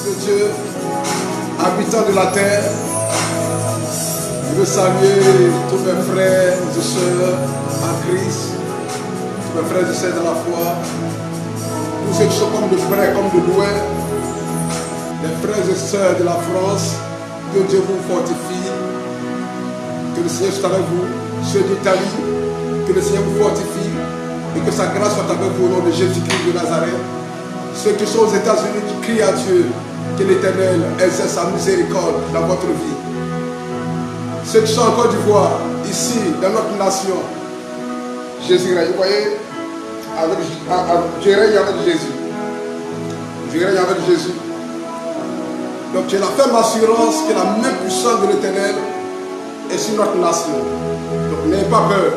de Dieu, habitants de la terre. Je veux saluer tous mes frères et sœurs en Christ, tous mes frères et sœurs dans la foi, tous ceux qui sont comme de près, comme de loin, les frères et sœurs de la France, que Dieu vous fortifie, que le Seigneur soit avec vous, ceux d'Italie, que le Seigneur vous fortifie et que sa grâce soit avec vous au nom de Jésus-Christ de Nazareth. Ceux qui sont aux États-Unis qui crient à Dieu, que l'Éternel exerce sa miséricorde dans votre vie. Ceux qui sont en Côte d'Ivoire, ici, dans notre nation, Jésus règne. Vous voyez, Dieu règne avec Jésus. Dieu règne avec Jésus. Donc j'ai la ferme assurance que la main puissante de l'Éternel est sur notre nation. Donc n'ayez pas peur.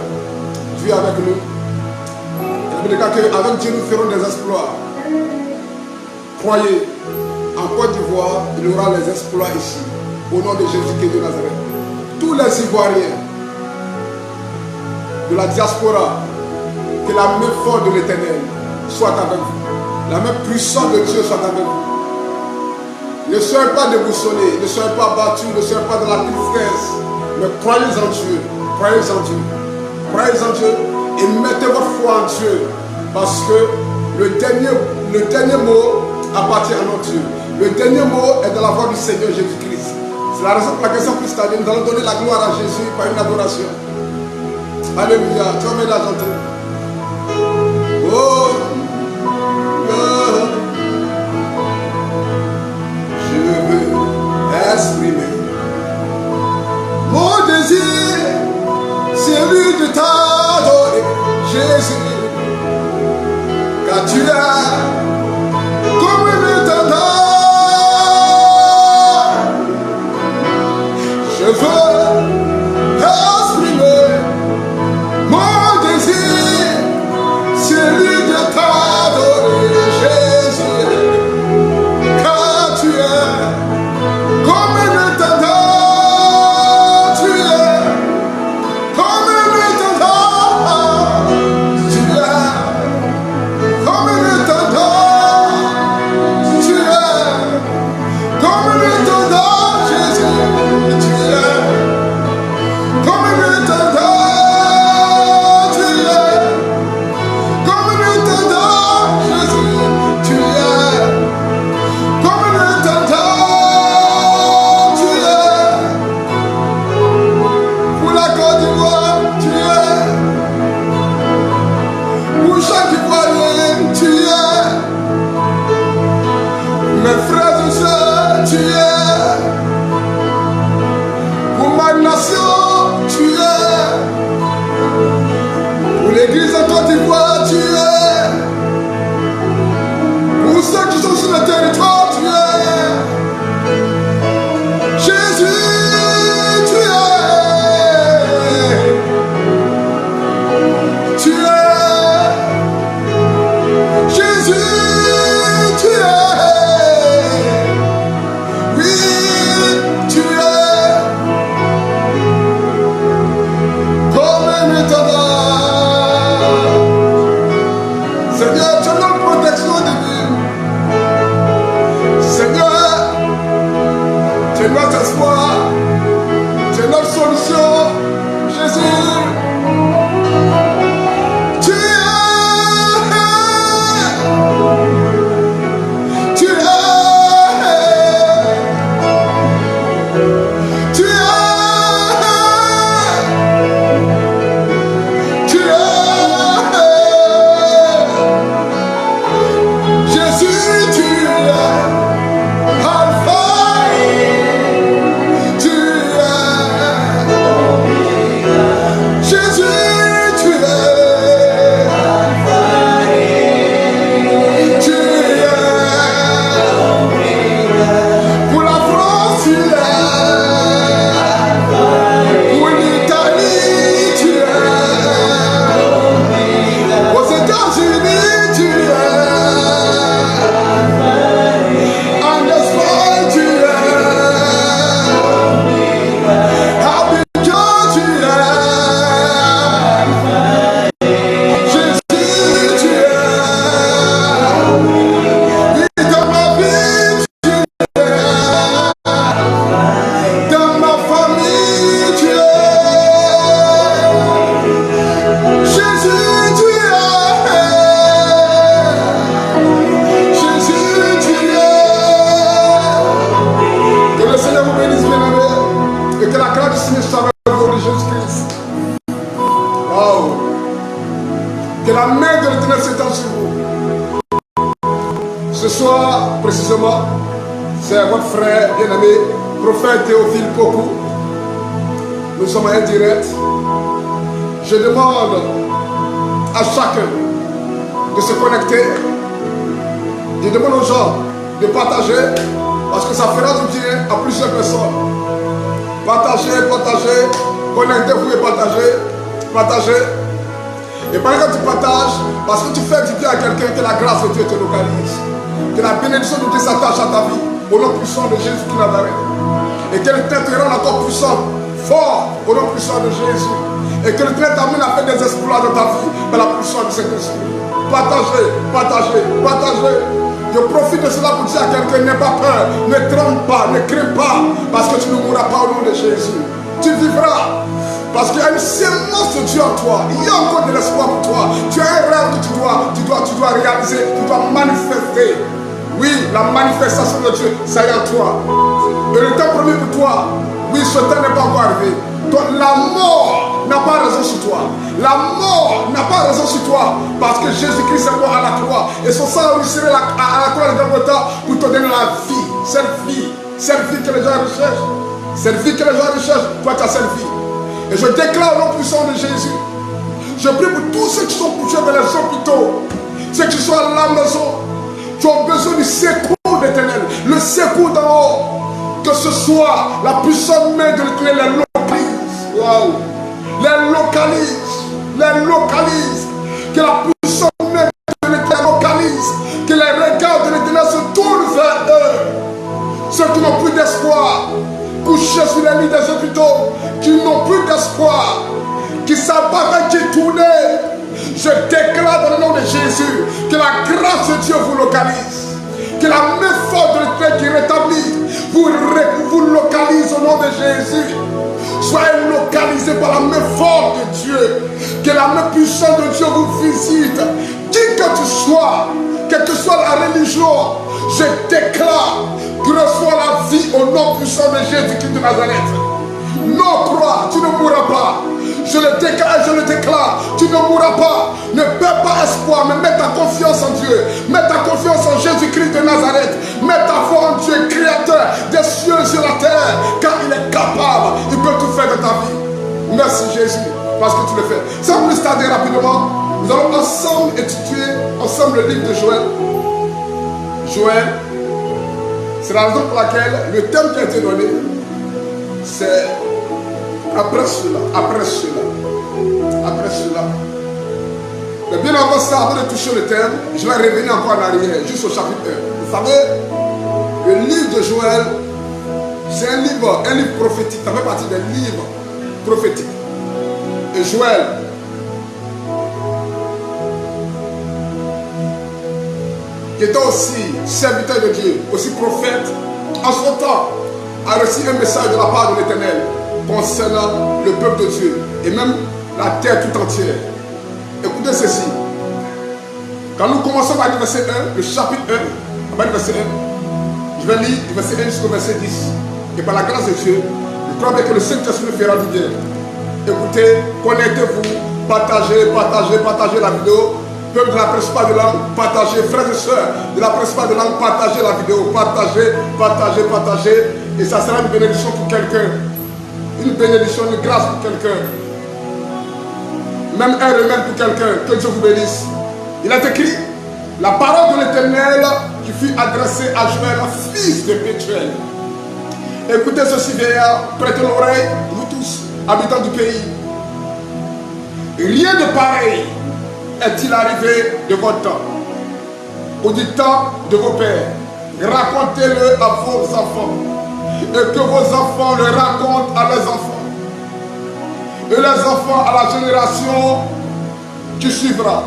Dieu est avec nous. Il veut dire qu'avec Dieu nous ferons des exploits. Croyez, en Côte d'Ivoire, il y aura les exploits ici. Au nom de Jésus-Christ de Nazareth. Tous les Ivoiriens de la diaspora, que la main forte de l'Éternel soit avec vous. La main puissante de Dieu soit avec vous. Ne soyez pas déboussolés, ne soyez pas battus, ne soyez pas dans la tristesse, mais croyez en Dieu, croyez en Dieu, croyez en Dieu et mettez votre foi en Dieu, parce que le dernier mot appartient à notre Dieu. Le dernier mot est dans la voix du Seigneur Jésus-Christ. C'est la raison pour laquelle Christ a dit, nous allons donner la gloire à Jésus par une adoration. Alléluia, tu vas m'aider à chanter. Oh, God. Je veux exprimer mon désir, celui de t'adorer, Jésus, car tu es comme un étendard. Je veux exprimer mon désir, celui de t'adorer, Jésus, car tu es comme un étendard. Tu es comme un étendard. Tu es comme un étendard. Tu es comme un étendard, Jésus. Tu es comme un étendard. Tu es comme un étendard, Jésus. Tu es comme un étendard. Tu es pour la Côte d'Ivoire. Tu es pour chaque Ivoirien. Tu es mes frères et sœurs. Tu es pour ma nation. Tu es pour l'église de Côte d'Ivoire. Tu es pour ceux qui sont sur le territoire. Tu es Jésus. Tu es. Tu es Jésus. Tu es. Oui, tu es comme un étendard. Seigneur, tu es notre protection divine. Seigneur, tu es notre espoir. Tu es notre solution. Jésus, tu es. Tu es. Tu es. Tu es. Jésus, tu es Alpha C'est votre frère bien-aimé, prophète Théophile Pokou. Nous sommes en direct. Je demande à chacun de se connecter. Je demande aux gens de partager parce que ça fera du bien à plusieurs personnes. Partagez, partagez, connectez-vous et partagez, partagez. Et pendant que tu partages, parce que tu fais du bien à quelqu'un, que la grâce de Dieu te localise. Que la bénédiction de Dieu s'attache à ta vie, au nom puissant de Jésus qui Nazareth. Et que le Tête te rende encore puissant, fort, au nom puissant de Jésus. Et que le Tête t'amène à faire des exploits dans ta vie, par la puissance de cet esprit. Partagez, partagez, partagez. Je profite de cela pour dire à quelqu'un, n'aie pas peur, ne tremble pas, ne crains pas, parce que tu ne mourras pas au nom de Jésus. Tu vivras, parce qu'il y a une sémence de Dieu en toi, il y a encore de l'espoir pour toi. Tu as un rêve que tu dois réaliser, tu dois manifester. Oui, la manifestation de Dieu, ça y est en toi. Et le temps promis pour toi, oui, ce temps n'est pas encore arrivé. Donc la mort n'a pas raison sur toi. La mort n'a pas raison sur toi. Parce que Jésus-Christ est mort à la croix. Et son sang a ruissellé à la croix de Golgotha pour te donner la vie. Cette vie que les gens recherchent. Cette vie que les gens recherchent, toi tu as cette vie. Et je déclare au nom puissant de Jésus. Je prie pour tous ceux qui sont couchés dans les hôpitaux. Ceux qui sont à la maison. Tu as besoin du secours d'Éternel. Le secours d'en haut. Que ce soit la puissante main de l'Éternel les localise. Wow. Les localise. Les localise. Que la puissante main de l'Éternel localise. Que les regards de l'Éternel se tournent vers eux. Ceux qui n'ont plus d'espoir. Couchés sur les lits des hôpitaux. Qui n'ont plus d'espoir. Qui savent pas qui tourner. Je déclare dans le nom de Jésus que la grâce de Dieu vous localise. Que la main forte de l'Éternel qui rétablit vous localise au nom de Jésus. Soyez localisés par la main forte de Dieu. Que la main puissante de Dieu vous visite. Qui que tu sois, quelle que soit la religion, je déclare que tu reçois la vie au nom puissant de Jésus-Christ de Nazareth. Non, crois, tu ne mourras pas. Je le déclare, je le déclare. Tu ne mourras pas. Ne perds pas espoir, mais mets ta confiance en Dieu. Mets ta confiance en Jésus-Christ de Nazareth. Mets ta foi en Dieu, créateur des cieux et de la terre. Car il est capable. Il peut tout faire de ta vie. Merci Jésus, parce que tu le fais. Sans plus tarder rapidement, nous allons ensemble étudier ensemble le livre de Joël. Joël, c'est la raison pour laquelle le thème qui a été donné, c'est après cela, après cela, après cela. Mais bien avant ça, avant de toucher le thème, je vais revenir encore en arrière, juste au chapitre 1. Vous savez, le livre de Joël, c'est un livre prophétique, ça fait partie des livres prophétiques. Et Joël, qui était aussi serviteur de Dieu, aussi prophète, en son temps, a reçu un message de la part de l'Éternel concernant le peuple de Dieu et même la terre tout entière. Écoutez ceci. Quand nous commençons par le verset 1, le chapitre 1, à partir du verset 1, je vais lire du verset 1 jusqu'au verset 10. Et par la grâce de Dieu, je crois bien que le Saint-Esprit fera du bien. Écoutez, connectez-vous, partagez, partagez, partagez la vidéo. Peuple de la principale de langue, partagez, frères et sœurs de la principale de langue, partagez la vidéo, partagez, partagez, partagez. Et ça sera une bénédiction pour quelqu'un. Une bénédiction, une grâce pour quelqu'un. Même un remède pour quelqu'un. Que Dieu vous bénisse. Il est écrit, la parole de l'Éternel qui fut adressée à Joël, fils de Pétuel. Écoutez ceci, vieillard, prêtez l'oreille, vous tous, habitants du pays. Rien de pareil est-il arrivé de votre temps, ou du temps de vos pères. Racontez-le à vos enfants, et que vos enfants le racontent à leurs enfants, et les enfants à la génération qui suivra.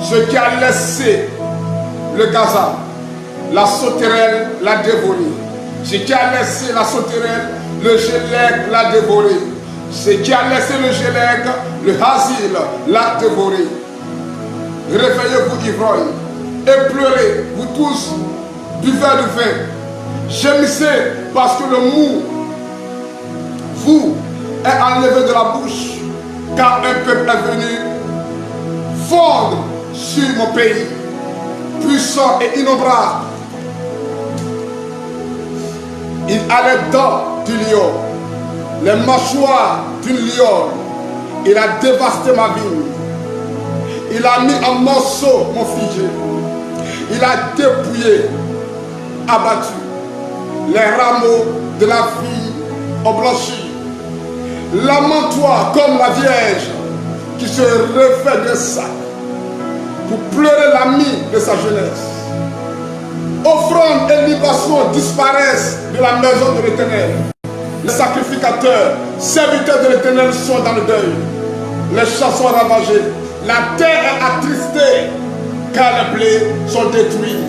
Ce qui a laissé le Gaza, la sauterelle l'a dévoré. Ce qui a laissé la sauterelle, le Gélec l'a dévoré. Ce qui a laissé le Gélec, le Hazil l'a dévoré. Réveillez-vous, ivrognes, et pleurez, vous tous, buvez le vin. Gémissez, parce que le mou vous est enlevé de la bouche, car un peuple est venu fondre sur mon pays, puissant et innombrable. Il a les dents du lion, les mâchoires d'une lionne. Il a dévasté ma vie. Il a mis en morceaux mon figuier. Il a dépouillé, abattu. Les rameaux de la vie ont blanchi. Lamente-toi comme la Vierge qui se refait d'un sac pour pleurer l'ami de sa jeunesse. Offrandes et libations disparaissent de la maison de l'Éternel. Les sacrificateurs, serviteurs de l'Éternel sont dans le deuil. Les champs sont ravagés. La terre est attristée car les blés sont détruits.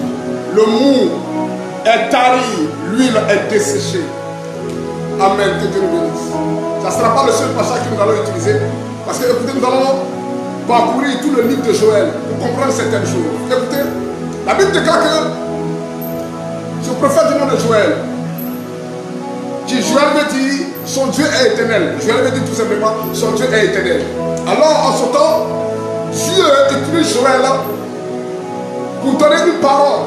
Le mou est tari, l'huile est desséchée. Amen, que Dieu nous bénisse. Ça ne sera pas le seul passage que nous allons utiliser. Parce que, écoutez, nous allons parcourir tout le livre de Joël pour comprendre certaines choses. Écoutez, la Bible déclare que ce prophète du nom de Joël, qui Joël veut dire, son Dieu est éternel. Joël veut dire tout simplement, son Dieu est éternel. Alors, en ce temps, Dieu utilise Joël pour donner une parole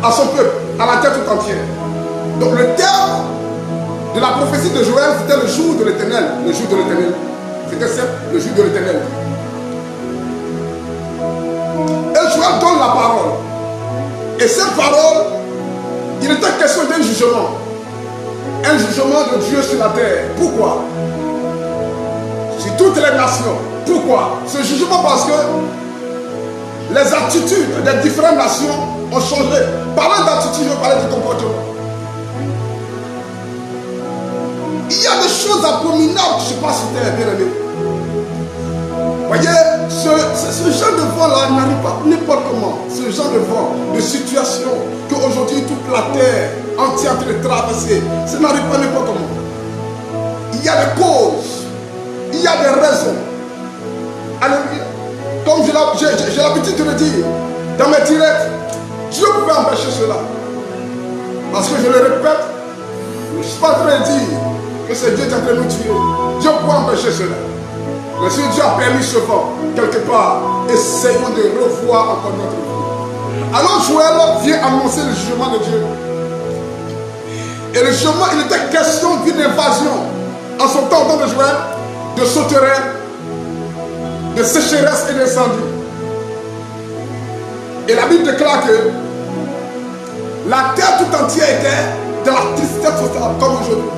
à son peuple, à la terre tout entière. Donc le terme de la prophétie de Joël, c'était le jour de l'Éternel. Le jour de l'Éternel. C'était le jour de l'Éternel. Et Joël donne la parole. Et cette parole, il était question d'un jugement. Un jugement de Dieu sur la terre. Pourquoi? Sur toutes les nations. Pourquoi? Ce jugement parce que les attitudes des différentes nations ont changé. Parlant d'attitude, je parlais de comportement. Il y a des choses abominables qui se passent sur terre, bien aimé. Voyez, ce genre de vent-là n'arrive pas n'importe comment. Ce genre de vent, de situation qu'aujourd'hui toute la terre entière est en train de traverser, ça n'arrive pas n'importe comment. Il y a des causes, il y a des raisons. Alléluia. Comme j'ai l'habitude de le dire dans mes directs, Dieu pouvait empêcher cela. Parce que je le répète, je ne suis pas en train de dire que c'est Dieu qui est en train de nous tuer. Dieu pouvait empêcher cela. Mais si Dieu a permis ce vent, quelque part, essayons de revoir encore notre vie. Alors Joël vient annoncer le jugement de Dieu. Et le jugement, il était question d'une invasion. En son temps, au temps de Joël, de sauterelles, de sécheresse et d'incendie. Et la Bible déclare que la terre tout entière était dans la tristesse totale, comme aujourd'hui.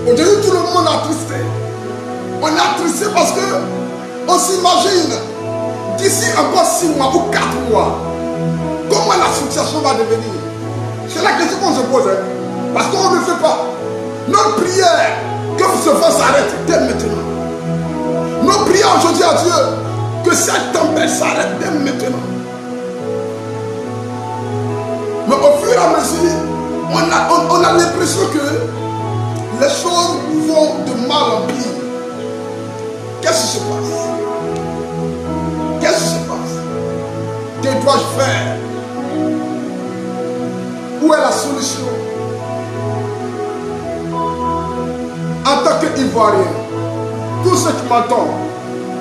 Aujourd'hui, tout le monde est attristé. On est attristé parce que on s'imagine d'ici encore 6 mois ou 4 mois, comment la situation va devenir. C'est la question qu'on se pose. Hein? Parce qu'on ne fait pas. Notre prière, que ce vent s'arrête dès maintenant. Nos prières aujourd'hui à Dieu, que cette tempête s'arrête dès maintenant. Mais au fur et à mesure, on a l'impression que les choses vont de mal en pire. Qu'est-ce qui se passe? Qu'est-ce qui se passe? Que dois-je faire? Où est la solution? En tant qu'Ivoirien, tous ceux qui m'entendent,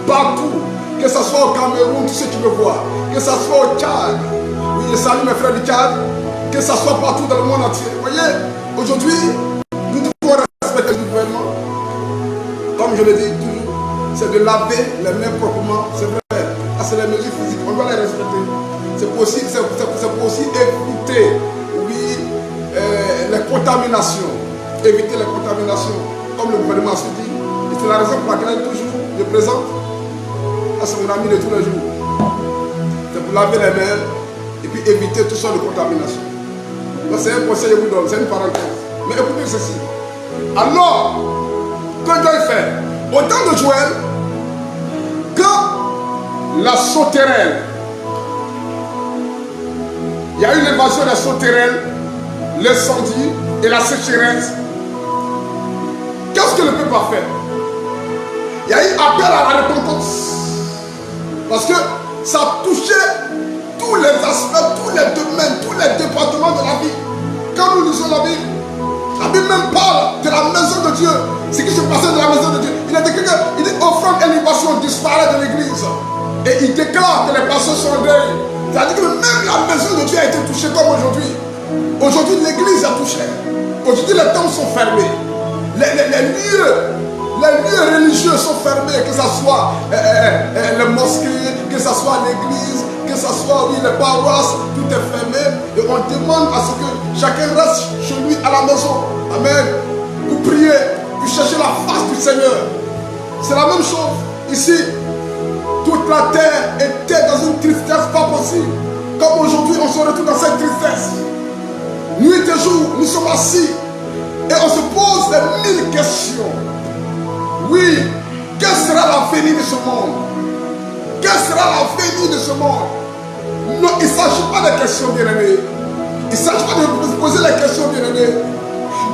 partout, que ce soit au Cameroun, tous ceux qui me voient, que ce soit au Tchad, oui, je salue mes frères du Tchad, que ce soit partout dans le monde entier. Vous voyez, aujourd'hui, nous devons respecter le gouvernement. Comme je le dis toujours, c'est de laver les mains proprement, c'est vrai. Ah, c'est les mesures physiques, on doit les respecter. C'est pour aussi éviter, oui, les contaminations. Éviter les contaminations, comme le gouvernement se dit. Et c'est la raison pour laquelle toujours je présente à c'est mon ami de tous les jours. C'est pour laver les mains et puis éviter tout sortes de contamination. Donc c'est un conseil que je vous donne, c'est une parenthèse. Mais écoutez ceci. Alors, que doit-il faire? Au temps de Joël, quand la sauterelle, il y a eu l'invasion de la sauterelle, l'incendie et la sécheresse, qu'est-ce que le peuple a fait? Il y a eu appel à la repentance. Parce que ça a touché tous les aspects, tous les domaines, tous les départements de la vie. Quand nous lisons la Bible même parle de la maison de Dieu. Ce qui se passait de la maison de Dieu. Il a déclaré qu'il dit offrande et libation disparaît de l'église. Et il déclare que les personnes sont en deuil. C'est-à-dire que même la maison de Dieu a été touchée comme aujourd'hui. Aujourd'hui, l'église est touchée. Aujourd'hui, les temples sont fermés. Les lieux religieux sont fermés, que ce soit les mosquées, que ce soit l'église, que ce soit les paroisses, tout est fermé. Et on demande à ce que chacun reste chez lui à la maison. Amen. Pour prier, pour chercher la face du Seigneur. C'est la même chose ici. Toute la terre était dans une tristesse pas possible. Comme aujourd'hui, on se retrouve dans cette tristesse. Nuit et jour, nous sommes assis et on se pose des 1000 questions. Oui, quelle sera l'avenir de ce monde? Quelle sera l'avenir de ce monde? Non, il ne s'agit pas de questions, bien-aimés. Il ne s'agit pas de poser les questions, bien-aimés.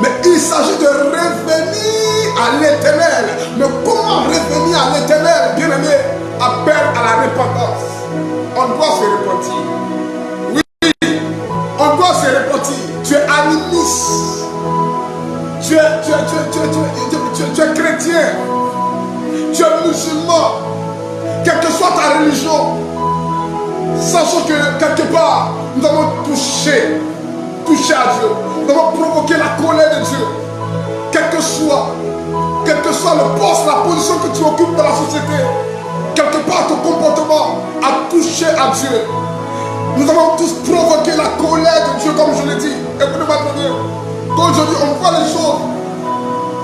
Mais il s'agit de revenir à l'éternel. Mais comment revenir à l'éternel, bien-aimé? Appel à la repentance. On doit se repentir. Oui, on doit se repentir. Tu es animiste. Tu es chrétien. Tu es musulman. Quelle que soit ta religion, sachant que quelque part, nous avons touché à Dieu. Nous avons provoqué la colère de Dieu. Quel que soit le poste, la position que tu occupes dans la société, quelque part ton comportement a touché à Dieu. Nous avons tous provoqué la colère de Dieu, comme je l'ai dit. Écoutez-moi très bien. Aujourd'hui, on voit les choses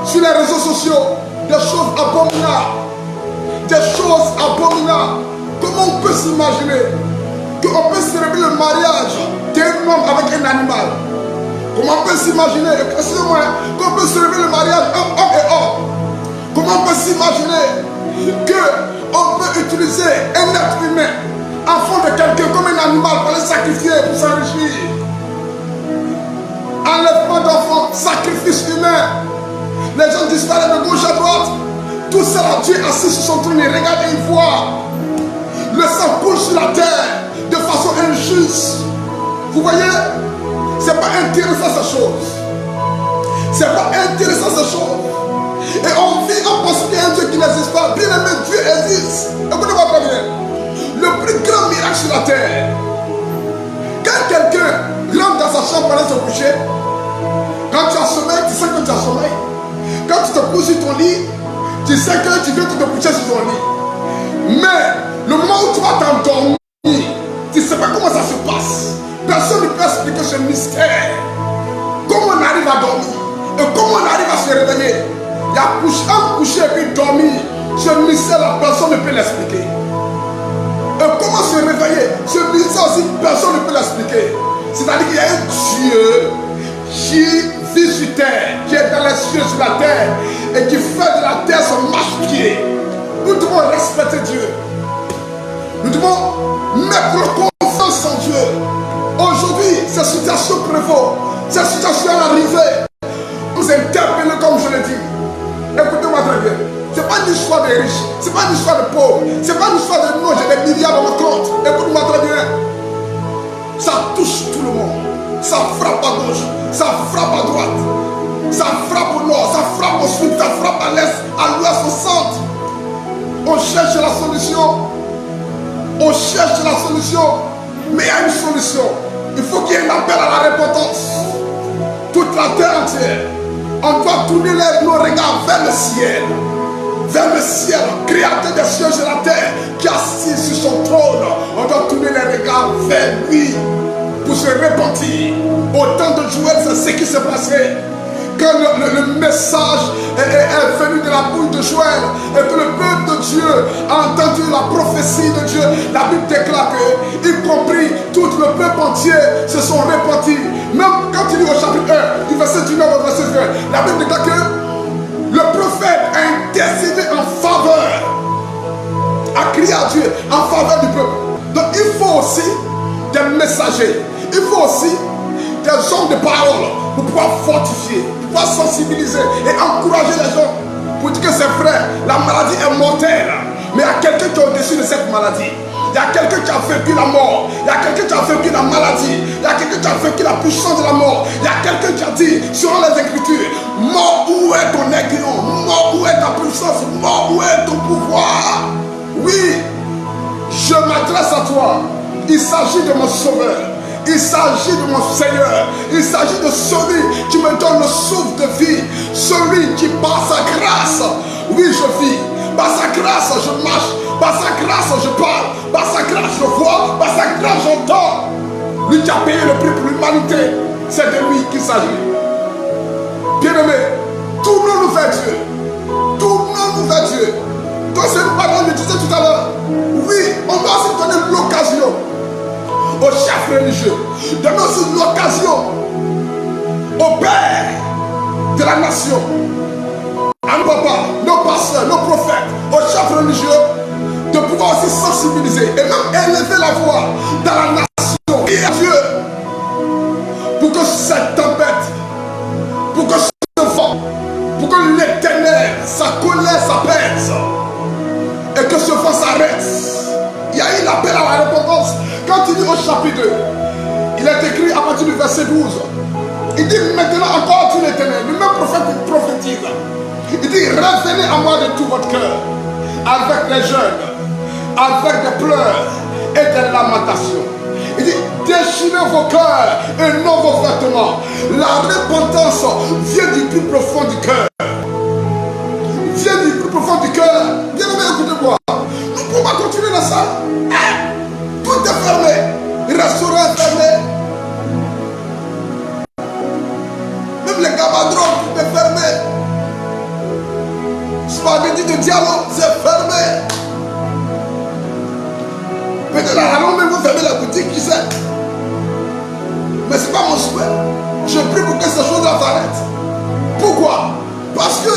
sur les réseaux sociaux, des choses abominables. Des choses abominables. Comment on peut s'imaginer qu'on peut célébrer le mariage d'un homme avec un animal? Comment on peut s'imaginer, excusez-moi, qu'on peut célébrer le mariage homme et homme? Comment on peut s'imaginer qu'on peut utiliser un être humain, enfant de quelqu'un, comme un animal pour le sacrifier, pour s'enrichir? Enlèvement d'enfants, sacrifice humain. Les gens disparaissent de gauche à droite. Tout cela, Dieu est assis sur son trône et regarde et il voit. Le sang coule sur la terre de façon injuste. Vous voyez, c'est pas intéressant ces choses. C'est pas intéressant ces choses. Et on vit en pensant qu'il y a un Dieu qui n'existe pas. Bien aimé, Dieu existe. Écoutez-moi très bien. Le plus grand miracle sur la terre. Quand quelqu'un rentre dans sa chambre pour aller se coucher, quand tu as sommeil, tu sais que tu as sommeil. Quand tu te couches sur ton lit, tu sais que tu viens te coucher sur ton lit. Mais le moment où tu vas t'endormir, tu ne sais pas comment ça se passe. Personne ne peut expliquer ce mystère. Comment on arrive à dormir et comment on arrive à se réveiller. Il y a un coucher et puis dormir. Ce mystère, la personne ne peut l'expliquer. Et comment se réveiller? Ce mystère aussi, personne ne peut l'expliquer. C'est-à-dire qu'il y a un Dieu qui vit sur terre, qui est dans les cieux sur la terre et qui fait de la terre son marche-pied. Nous devons respecter Dieu. Nous devons mettre confiance en Dieu. Aujourd'hui, ces situations prévaut. Ces situations arrivées. Nous interpellons comme je l'ai dit. Écoutez-moi très bien. Ce n'est pas une histoire de riches. Ce n'est pas une histoire de pauvres. Ce n'est pas une histoire de non, j'ai des milliards dans mon compte. Écoutez-moi très bien. Ça touche tout le monde. Ça frappe à gauche. Ça frappe à droite. Ça frappe au nord. Ça frappe au sud. Ça frappe à l'est, à l'ouest, au centre. On cherche la solution. On cherche la solution. Mais il y a une solution. Il faut qu'il y ait un appel à la repentance. Toute la terre entière. On doit tourner nos regards vers le ciel. Vers le ciel, créateur des cieux et de la terre, qui est assis sur son trône. On doit tourner les regards vers lui pour se repentir. Au temps de Joël, c'est ce qui s'est passé. Quand le message est venu de la bouche de Joël et que le peuple de Dieu a entendu la prophétie de Dieu, la Bible déclare que, y compris tout le peuple entier, se sont repentis. Même quand il dit au chapitre 1, du verset 19 au verset 20, la Bible déclare que le prophète a intercédé en faveur, a crié à Dieu en faveur du peuple. Donc il faut aussi des messagers, il faut aussi des hommes de parole pour pouvoir fortifier, pour pouvoir sensibiliser et encourager les gens pour dire que c'est vrai, la maladie est mortelle, mais il y a quelqu'un qui est au-dessus de cette maladie. Il y a quelqu'un qui a vaincu la mort. Il y a quelqu'un qui a vaincu la maladie. Il y a quelqu'un qui a vaincu la puissance de la mort. Il y a quelqu'un qui a dit, selon les Écritures, mort, où est ton aiguillon? Mort, où est ta puissance? Mort, où est ton pouvoir? Oui, je m'adresse à toi. Il s'agit de mon sauveur. Il s'agit de mon Seigneur. Il s'agit de celui qui me donne le souffle de vie. Celui qui, par sa grâce, oui, je vis. Par sa grâce, je marche. Par sa grâce, je parle. Par sa grâce, je vois. Par sa grâce, j'entends. Lui qui a payé le prix pour l'humanité. C'est de lui qu'il s'agit. Bien-aimé, tournons-nous vers Dieu. Tournons-nous vers Dieu. Quand c'est une parole, je disais tout à l'heure, oui, on doit se donner l'occasion aux chefs religieux, donner aussi l'occasion au Père de la nation, à nos papas, nos pasteurs, nos prophètes, aux chefs religieux, de pouvoir aussi sensibiliser et même élever la voix dans la nation et à Dieu pour que cette tempête, pour que ce vent, pour que l'Éternel, sa colère s'apaise et que ce vent s'arrête. Il y a eu l'appel à la repentance. Quand il dit au chapitre 2, il est écrit à partir du verset 12. Il dit maintenant encore tu l'Éternel. Le même prophète prophétise. Il dit revenez à moi de tout votre cœur, avec les jeunes, avec des pleurs et des lamentations. Il dit déchirez vos cœurs et non vos vêtements. La repentance vient du plus profond du cœur. Vient du plus profond du cœur. Bien aimé, écoutez-moi. Nous ne pouvons pas continuer dans ça. Tout est fermé. Restaurant est fermé. Même les gabadrons, tout est fermé. Spaghetti de dialogue, c'est fermé. Peut-être allons même vous fermer la boutique, qui sait. Mais ce n'est pas mon souhait. Je prie pour que ces choses-là s'arrêtent. Pourquoi? Parce que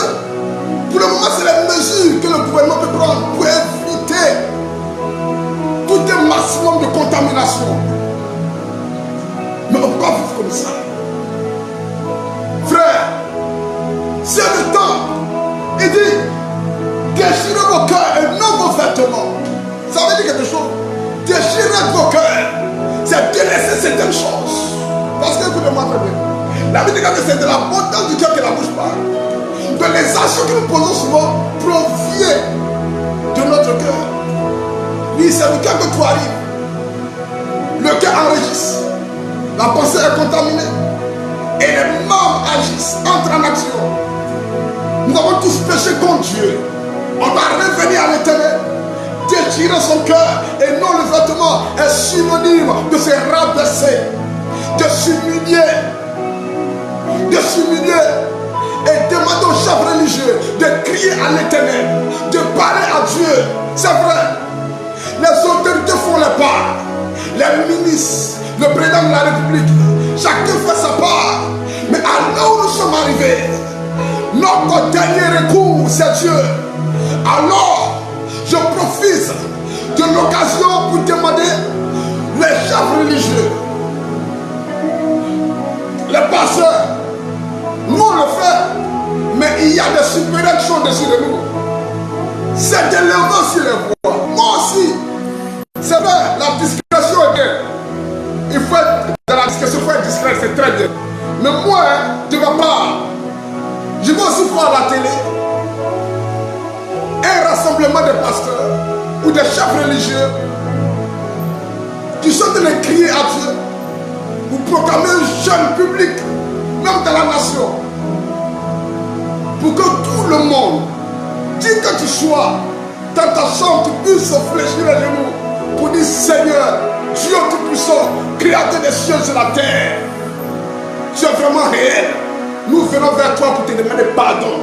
pour le moment, c'est les mesures que le gouvernement peut prendre pour éviter tout un maximum de contamination. Mais on ne peut pas vivre comme ça. Frère, c'est le temps. Il dit déchirez vos cœurs et non vos vêtements. Ça veut dire quelque chose. Déchirez vos cœurs, c'est délaisser certaines choses. Parce que écoutez-moi très bien. La Bible dit que c'est de la bonté du cœur que la bouche parle. Que les actions que nous posons souvent proviennent de notre cœur. Oui, c'est le cœur que tout arrive. Le cœur enregistre. La pensée est contaminée. Et les membres agissent, entrent en action. Nous avons tous péché contre Dieu. On doit revenir à l'Éternel. Déchirer son cœur et non le vêtement est synonyme de se rabaisser, de s'humilier, et demander aux chefs religieux de crier à l'Éternel, de parler à Dieu. C'est vrai, les autorités font les part, les ministres, le président de la République, chacun fait sa part. Mais à là où nous sommes arrivés, notre dernier recours, c'est Dieu. Alors, je profite de l'occasion pour demander les chefs religieux, les pasteurs. Nous on le fait, mais il y a des supérieurs qui sont dessus de nous. C'est de lever sur les voix. Moi aussi, c'est vrai, la discrétion est bien. Il faut être dans la discrétion, il faut être discret, c'est très bien. Mais moi, de ma part, je vais aussi voir à la télé un rassemblement de pasteurs ou des chefs religieux qui sont en train de crier à Dieu pour proclamer un jeune public, même dans la nation, pour que tout le monde, qui que tu sois, dans ta chambre, tu puisses fléchir les genoux pour dire Seigneur, Dieu Tout-Puissant, Créateur des cieux et de la terre, tu es vraiment réel. Nous venons vers toi pour te demander pardon.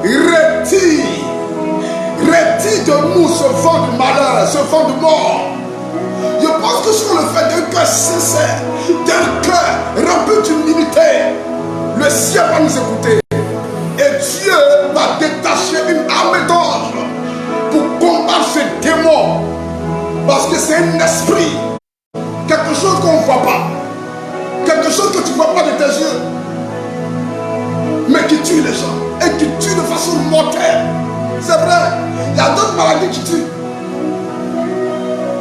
Retire de nous ce vent de malheur, ce vent de mort. Je pense que si on le fait d'un cœur sincère, d'un cœur rempli d'humilité, le ciel va nous écouter. Et Dieu va détacher une armée d'anges pour combattre ces démons. Parce que c'est un esprit, quelque chose qu'on ne voit pas, quelque chose que tu ne vois pas de tes yeux, mais qui tue les gens et qui tue de façon mortelle. C'est vrai, il y a d'autres maladies qui tuent.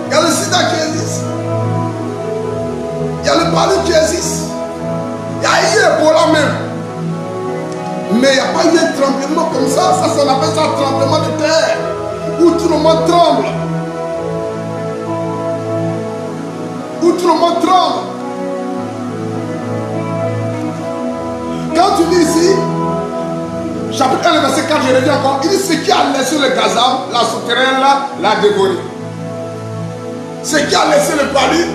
Il y a le sida qui existe. Il y a le palu qui existe. Il y a eu Ebola même. Mais il n'y a pas eu un tremblement comme ça. Ça, on appelle ça un tremblement de terre. Où tout le monde tremble. Où tout le monde tremble. chapitre 1, verset 4, je reviens encore. Il dit ce qui a laissé le gazam, la sauterelle l'a dévoré. Ce qui a laissé le palu,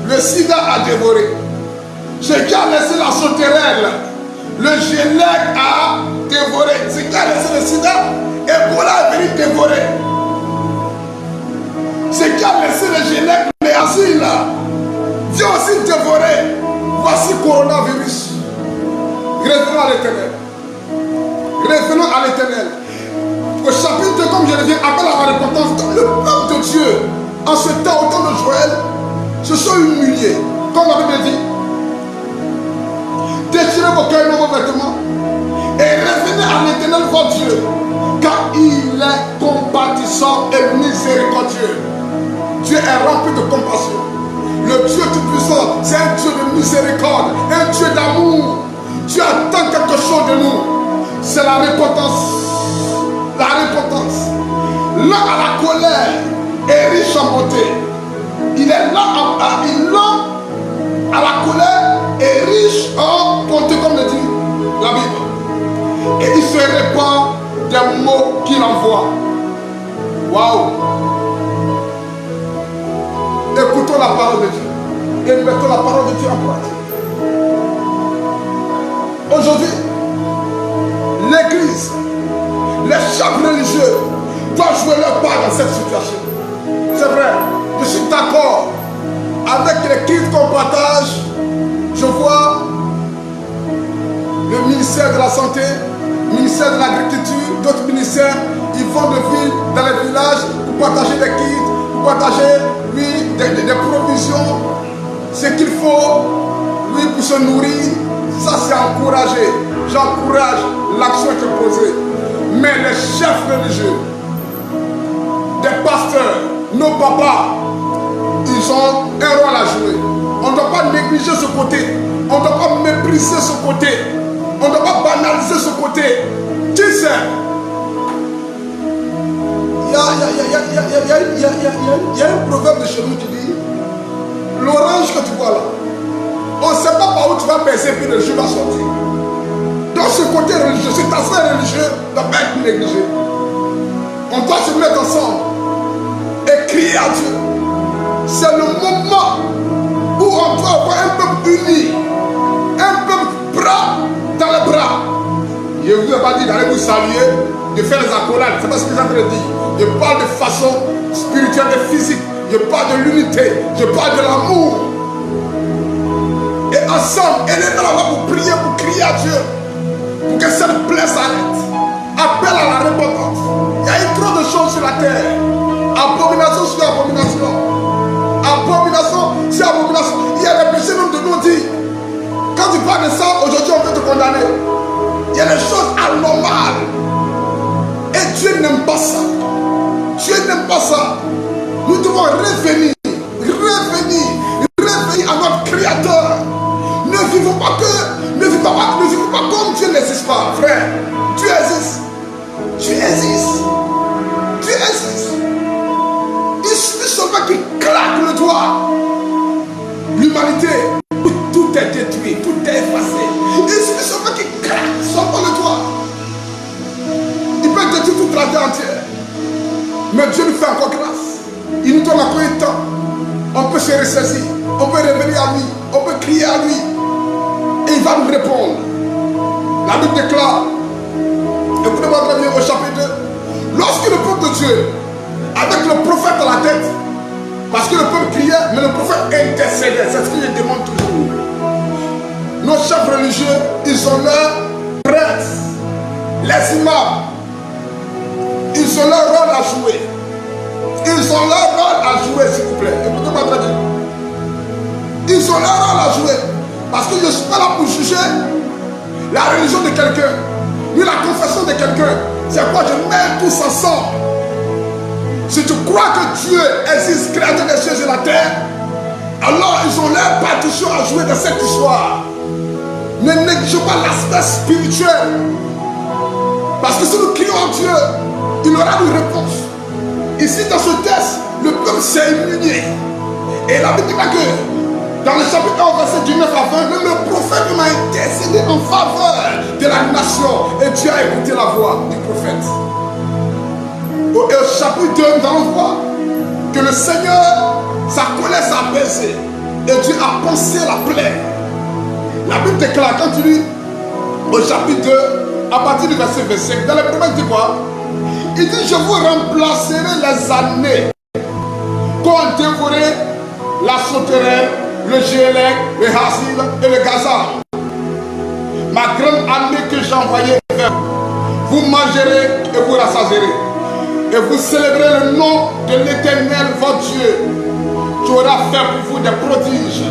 le sida a dévoré. Ce qui a laissé la sauterelle, le gélec a dévoré. Ce qui a laissé le sida, Ebola est venu dévorer. Ce qui a laissé le gélec, les asiles, vient aussi dévorer. Voici coronavirus. Revenons à l'Éternel. Revenons à l'Éternel. Au chapitre 2, comme je le dis, appelle à la repentance. Le peuple de Dieu, en ce temps, au temps de Joël, se sont humiliés. Comme la Bible dit, déchirez vos cœurs, vos vêtements, et revenez à l'Éternel, votre Dieu, car il est compatissant et miséricordieux. Dieu est rempli de compassion. Le Dieu Tout-Puissant, c'est un Dieu de miséricorde, un Dieu d'amour. Dieu attend quelque chose de nous. C'est la repentance. La repentance. L'un à la colère est riche en bonté. Il est là à la colère est riche en bonté, comme le dit la Bible. Et il se répand des mots qu'il envoie. Waouh! Écoutons la parole de Dieu et mettons la parole de Dieu en pratique. Aujourd'hui, l'Église, les chefs religieux doivent jouer leur part dans cette situation. C'est vrai, je suis d'accord avec les crises qu'on partage. Je vois le ministère de la Santé, le ministère de l'Agriculture, d'autres ministères, ils vont de ville dans les villages pour partager des kits, pour partager, oui, des provisions, ce qu'il faut, oui, pour se nourrir. Ça, c'est encouragé. J'encourage l'action qui est posée. Mais les chefs religieux, des pasteurs, nos papas, ils ont un rôle à jouer. On ne doit pas négliger ce côté. On ne doit pas mépriser ce côté. On ne doit pas banaliser ce côté. Qui sait? Il y a un proverbe de chez nous qui dit l'orange que tu vois là, on ne sait pas par où tu vas passer puis le jus va sortir. Dans ce côté religieux, cet aspect religieux ne doit pas être négligé. On doit se mettre ensemble et crier à Dieu. C'est le moment où on doit avoir un peuple uni, un peuple bras dans les bras. Je ne vous ai pas dit d'aller vous saluer, de faire les accolades. C'est pas ce que j'ai en train de dire. Je parle de façon spirituelle et physique. Je parle de l'unité. Je parle de l'amour. Et ensemble, élevez la voix pour prier, pour crier à Dieu. Pour que cette plaie s'arrête. Appel à la repentance. Il y a eu trop de choses sur la terre. Abomination sur abomination. Abomination sur abomination. Il y a des péchés même de nous dire. Quand tu parles de ça, aujourd'hui on peut te condamner. Il y a des choses anormales. Et Dieu n'aime pas ça. Dieu n'aime pas ça. Nous devons revenir à notre Créateur. Ne vivons pas comme Dieu n'existe pas, frère. Dieu existe. Dieu existe. Dieu existe. Il suffit seulement qu'il claque le doigt. L'humanité, tout est détruit, tout est effacé. Il suffit seulement qu'il claque seulement le doigt. Il peut détruire toute la vie entière. Mais Dieu nous fait encore grâce. Il nous donne encore un temps. On peut se ressaisir. On peut revenir à lui. On peut crier à lui. Et il va nous répondre. La Bible déclare, écoutez-moi très bien au chapitre 2. Lorsque le peuple de Dieu, avec le prophète à la tête, parce que le peuple criait, mais le prophète intercédait. C'est ce qu'il demande toujours. Nos chefs religieux, ils ont leur prêtre, les imams. Ils ont leur rôle à jouer. Ils ont leur rôle à jouer, s'il vous plaît. Écoutez-moi très bien. Ils ont leur rôle à jouer. Parce que je ne suis pas là pour juger la religion de quelqu'un, ni la confession de quelqu'un. C'est quoi je mets tous ensemble. Si tu crois que Dieu existe, créateur des cieux et de la terre, alors ils ont leur partition à jouer dans cette histoire. Ne négligeons pas l'aspect spirituel. Parce que si nous crions en Dieu, il aura une réponse. Ici, dans ce texte, le peuple s'est humilié. Et la Bible dit que dans le chapitre 1, verset du 9 à 20, même le prophète m'a intercédé en faveur de la nation. Et Dieu a écouté la voix du prophète. Et au chapitre 2, nous allons voir que le Seigneur, sa colère s'est apaisée. Et Dieu a pensé la plaie. La Bible déclare, quand tu lis au chapitre 2, à partir du verset 25, dans le premier, il dit quoi? Il dit, je vous remplacerai les années qu'ont dévoré la sauterelle, le gélec, le hasil et le gazan. Ma grande armée que j'ai envoyée vers vous, vous mangerez et vous rassasierez. Et vous célébrez le nom de l'Éternel, votre Dieu, qui aura fait pour vous des prodiges.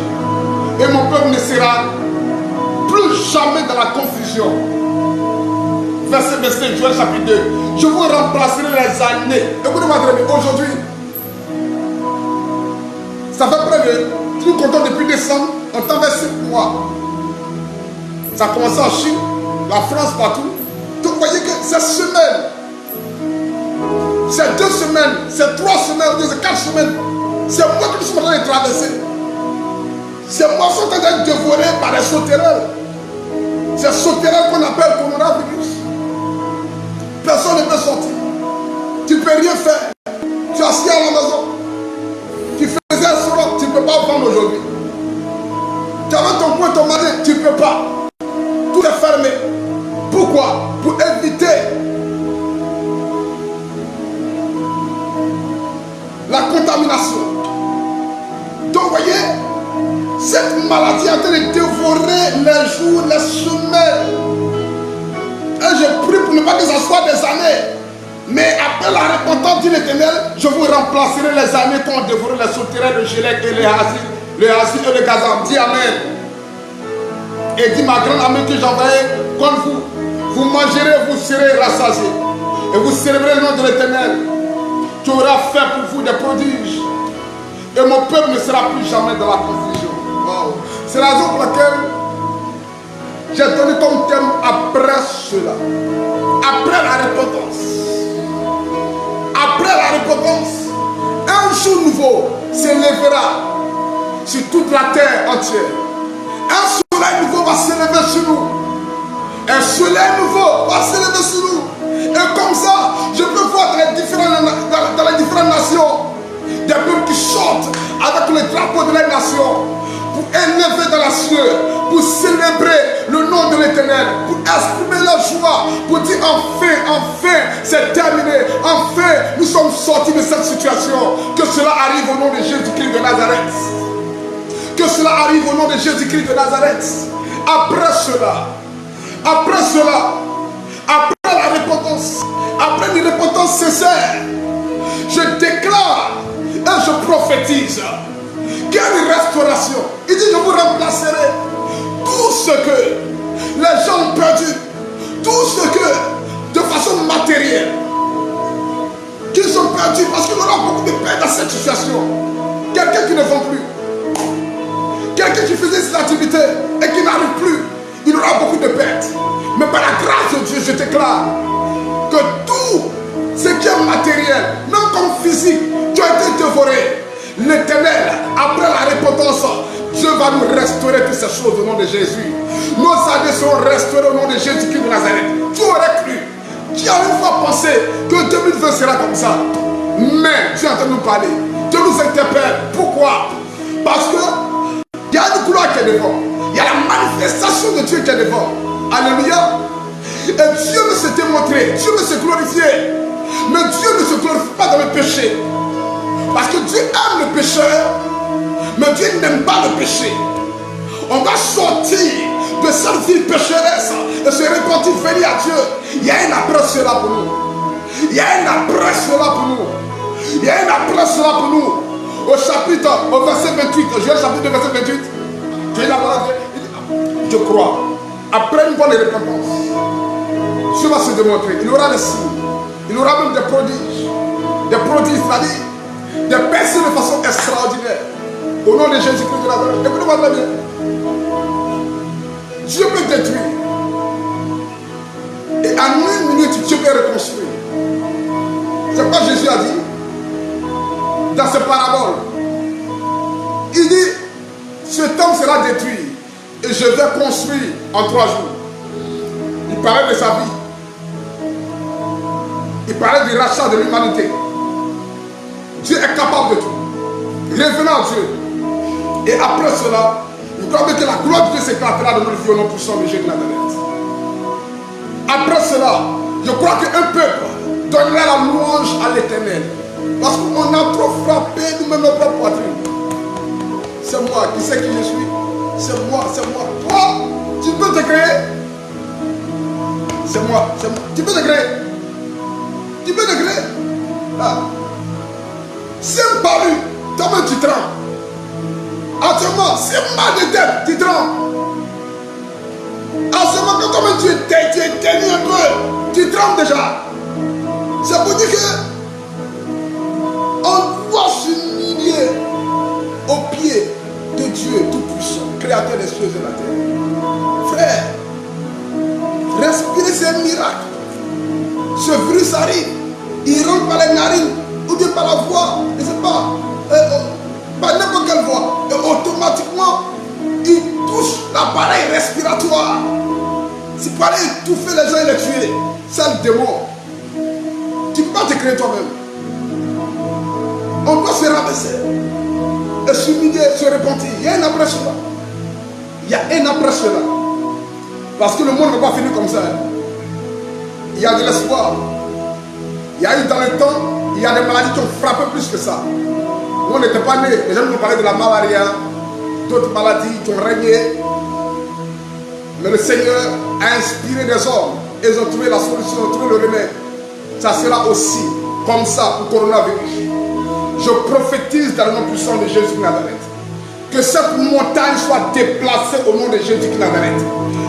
Et mon peuple ne sera plus jamais dans la confusion. Verset 25, Joël chapitre 2. Je vous remplacerai les années. Écoutez-moi très bien, aujourd'hui, ça fait près de, nous comptons depuis décembre, on t'en fait 5 mois. Ça a commencé en Chine, la France, partout. Donc vous voyez que ces semaines, c'est 2 semaines, c'est 3 semaines, c'est 4 semaines. C'est moi qui suis en train de traverser. C'est moi qui suis en train d'être dévoré par les sauterelles. C'est sauterelles qu'on appelle coronavirus. Personne ne peut sortir. Tu ne peux rien faire. Tu es assis à la maison. Tu faisais un solo, tu ne peux pas vendre aujourd'hui. Tu avais ton point, ton mari, tu ne peux pas. Tout est fermé. Pourquoi? Pour éviter la contamination. Donc vous voyez, cette maladie est en train de dévorer les jours, les semaines. Et je prie pour ne pas que ce soit des années. Mais après la repentance de l'Éternel, je vous remplacerai les années qu'ont dévoré les sauterelles, le gélec et le hasil et le gazan. Dis Amen. Et dit ma grande armée que j'envoyais contre vous. Vous mangerez, vous serez rassasiés. Et vous célébrez le nom de l'Éternel, qui aura fait pour vous des prodiges. Et mon peuple ne sera plus jamais dans la confusion. Wow. C'est la raison pour laquelle j'ai donné comme thème après cela. Après la repentance. Après la repentance, un jour nouveau s'élèvera sur toute la terre entière. Un soleil nouveau va s'élever sur nous. Un soleil nouveau va s'élever sur nous. Et comme ça, je peux voir dans les différentes nations des peuples qui chantent avec le drapeau de la nation pour élever dans la sueur, pour célébrer le nom de l'Éternel, pour exprimer leur joie, pour dire enfin, c'est terminé, enfin, nous sommes sortis de cette situation. Que cela arrive au nom de Jésus-Christ de Nazareth. Que cela arrive au nom de Jésus-Christ de Nazareth. Après cela, après la repentance, après une repentance sincère, je déclare et je prophétise qu'il y a une restauration. Il dit, je vous remplacerai tout ce que les gens ont perdu, tout ce que, de façon matérielle, qu'ils ont perdu, parce qu'il y aura beaucoup de peine dans cette situation. Quelqu'un qui ne vend plus, quelqu'un qui faisait cette activité et qui n'arrive plus, il aura beaucoup de pertes. Mais par la grâce de Dieu, je déclare que tout ce qui est matériel, non comme physique, qui a été dévoré, l'Éternel, après la repentance, Dieu va nous restaurer toutes ces choses au nom de Jésus. Nos années seront restaurées au nom de Jésus-Christ de Nazareth. Qui aurait cru? Qui a une fois pensé que 2020 sera comme ça? Mais Dieu est en train de nous parler. Dieu nous interpelle. Pourquoi? Parce que il y a une gloire qui est devant. Il y a la manifestation de Dieu qui est devant. Alléluia. Et Dieu veut se démontrer. Dieu veut se glorifier. Mais Dieu ne se glorifie pas dans le péché. Parce que Dieu aime le pécheur. Mais Dieu n'aime pas le péché. On va sortir de cette vie pécheresse et se repentir, venir à Dieu. Il y a un après cela pour nous. Il y a un après cela pour nous. Il y a un après cela pour nous. Au verset 28, Joël chapitre 2, verset 28. Je crois, après une bonne repentance, Dieu va se démontrer. Il y aura des signes. Il y aura même des prodiges. Des prodiges, c'est-à-dire des personnes de façon extraordinaire. Au nom de Jésus-Christ de Nazareth. Écoutez-moi très bien. Dieu peut détruire. Et en 1 minute, Dieu peut reconstruire. C'est quoi Jésus a dit dans ses paraboles. Il dit, cet homme sera détruit et je vais construire en 3 jours. parlait de sa vie. Il parlait du rachat de l'humanité. Dieu est capable de tout. Revenons à Dieu. Et après cela, nous croyons que la gloire de Dieu s'éclatera dans notre vie au nom puissant de Jésus de Nazareth. Après cela, je crois qu'un peuple donnerait la louange à l'Éternel. Parce qu'on a trop frappé nous-mêmes nos propres poitrines. C'est moi, qui sait qui je suis? C'est moi, c'est moi. Toi, tu peux te créer? C'est moi, c'est moi. Tu peux te créer? Tu peux te créer? Ah. C'est un palu, toi-même tu trembles. Actuellement, c'est mal de tête, tu trembles. Actuellement, quand toi-même tu es tenu un peu, tu trembles déjà. C'est pour dire que on doit s'humilier aux pieds de Dieu Tout-Puissant, Créateur des cieux et de la terre. Frère, respirer c'est un miracle. Ce virus arrive, il rentre par les narines ou bien par la voix, je ne sais pas, par n'importe quelle voie, et automatiquement, il touche l'appareil respiratoire. C'est pour aller étouffer les gens et les tuer. C'est le démon. Tu ne peux pas te créer toi-même. On doit se rabaisser et s'humilier, se repentir. Il y a un après cela. Il y a un après cela. Parce que le monde ne va pas finir comme ça. Il y a de l'espoir. Il y a eu dans le temps, il y a des maladies qui ont frappé plus que ça. Nous, on n'était pas nés. Les gens nous parlaient de la malaria, d'autres maladies qui ont régné. Mais le Seigneur a inspiré des hommes. Ils ont trouvé la solution, ils ont trouvé le remède. Ça sera aussi comme ça pour le coronavirus. Je prophétise dans le nom puissant de Jésus de Nazareth. Que cette montagne soit déplacée au nom de Jésus de Nazareth.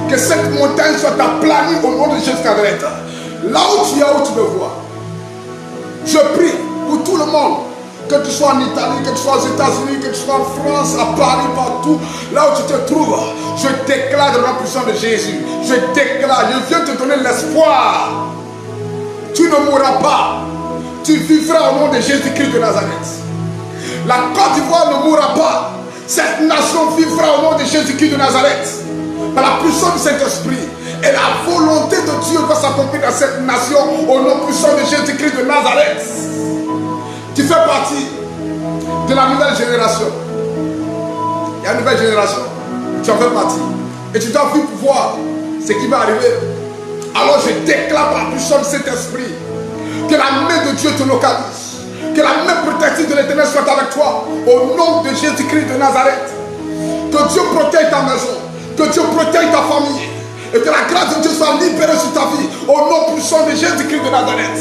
Que cette montagne soit aplanie au nom de Jésus de Nazareth. Là où tu es, où tu me vois. Je prie pour tout le monde. Que tu sois en Italie, que tu sois aux États-Unis, que tu sois en France, à Paris, partout, là où tu te trouves, je déclare dans le nom puissant de Jésus. Je déclare, je viens te donner l'espoir. Tu ne mourras pas. Tu vivras au nom de Jésus-Christ de Nazareth. La Côte d'Ivoire ne mourra pas. Cette nation vivra au nom de Jésus-Christ de Nazareth. Par la puissance du Saint-Esprit. Et la volonté de Dieu va s'accomplir dans cette nation au nom puissant de Jésus-Christ de Nazareth. Tu fais partie de la nouvelle génération. Il y a une nouvelle génération. Tu en fais partie. Et tu dois vivre pour voir ce qui va arriver. Alors je déclare par la puissance de cet esprit que la main de Dieu te localise. Que la main protectrice de l'Éternel soit avec toi. Au nom de Jésus-Christ de Nazareth. Que Dieu protège ta maison. Que Dieu protège ta famille. Et que la grâce de Dieu soit libérée sur ta vie. Au nom puissant de Jésus-Christ de Nazareth.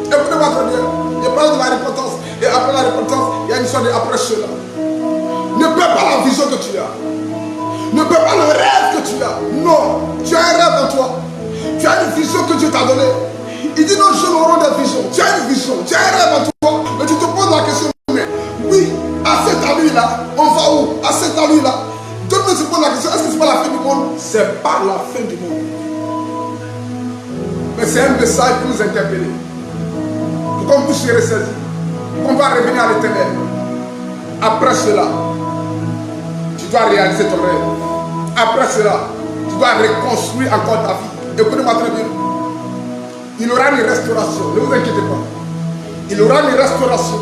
Écoutez-moi très bien. Je parle de la repentance. Et après la repentance, il y a une histoire d'après cela. Ne perds pas la vision que tu as. Ne perds pas le rêve que tu as. Non. Tu as un rêve en toi. Tu as une vision que Dieu t'a donnée. Il dit non, je n'aurai des visions. Tu as une vision. Tu as un rêve en toi. Mais tu te poses la question. Mais oui, à cette allure-là, on va où? À cette allure-là. Tout le monde se pose la question. Est-ce que c'est pas la fin du monde? C'est pas la fin du monde. Mais c'est un message pour nous interpeller. Pour qu'on puisse se ressaisir. On va revenir à l'Éternel. Après cela, tu dois réaliser ton rêve. Après cela, tu dois reconstruire encore ta vie. Écoutez-moi très bien. Il aura une restauration. Ne vous inquiétez pas. Il aura une restauration.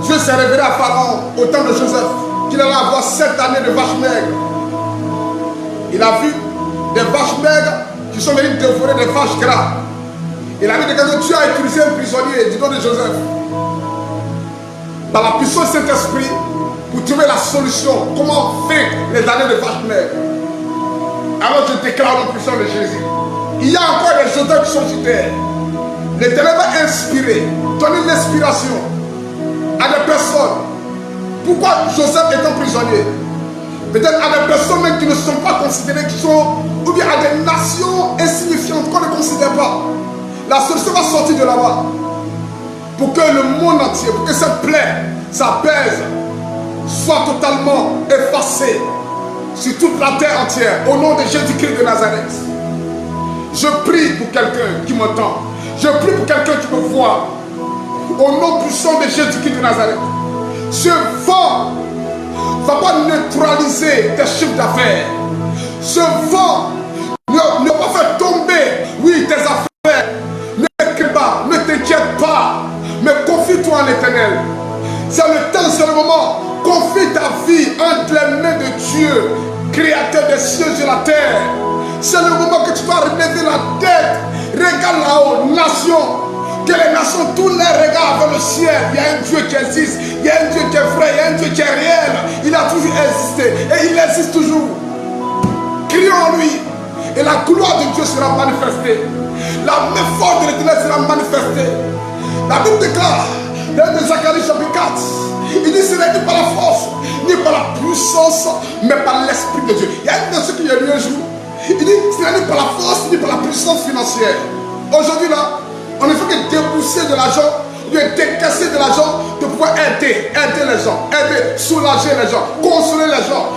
Dieu s'est révélé à Pharaon au temps de Joseph qu'il allait avoir 7 années de vaches maigres. Il a vu des vaches maigres qui sont venues dévorer des vaches gras. Il a vu que Dieu a utilisé un prisonnier du nom de Joseph. Par la puissance de Saint-Esprit pour trouver la solution. Comment vaincre les années de vaches maigres. Alors je déclare le puissant de Jésus. Il y a encore des Joseph qui sont sur terre. L'Éternel va inspirer, donner l'inspiration à des personnes. Pourquoi Joseph est un prisonnier? Peut-être à des personnes même qui ne sont pas considérées, qui sont, ou bien à des nations insignifiantes qu'on ne considère pas. La solution va sortir de là-bas. Pour que le monde entier, pour que cette plaie, sa pèse, soit totalement effacée sur toute la terre entière. Au nom de Jésus-Christ de Nazareth. Je prie pour quelqu'un qui m'entend. Je prie pour quelqu'un qui me voit. Au nom puissant de Jésus-Christ de Nazareth. Ce vent ne va pas neutraliser tes chiffres d'affaires. Ce vent souvenir de Dieu, créateur des cieux et de la terre. C'est le moment que tu dois relever la tête. Regarde là-haut, nation. Que les nations tournent les regards vers le ciel. Il y a un Dieu qui existe. Il y a un Dieu qui est vrai. Il y a un Dieu qui est réel. Il a toujours existé. Et il existe toujours. Crions en lui. Et la gloire de Dieu sera manifestée. La main forte de l'Éternel sera manifestée. La Bible déclare, dans Zacharie chapitre 4, il dit ce n'est ni par la force, ni par la puissance, mais par l'Esprit de Dieu. Il y a une verset qui a lu un jour. Il dit ce n'est ni par la force, ni par la puissance financière. Aujourd'hui là, on ne fait que débourser de l'argent, de décasser de l'argent, de pouvoir aider les gens, aider, soulager les gens, consoler les gens.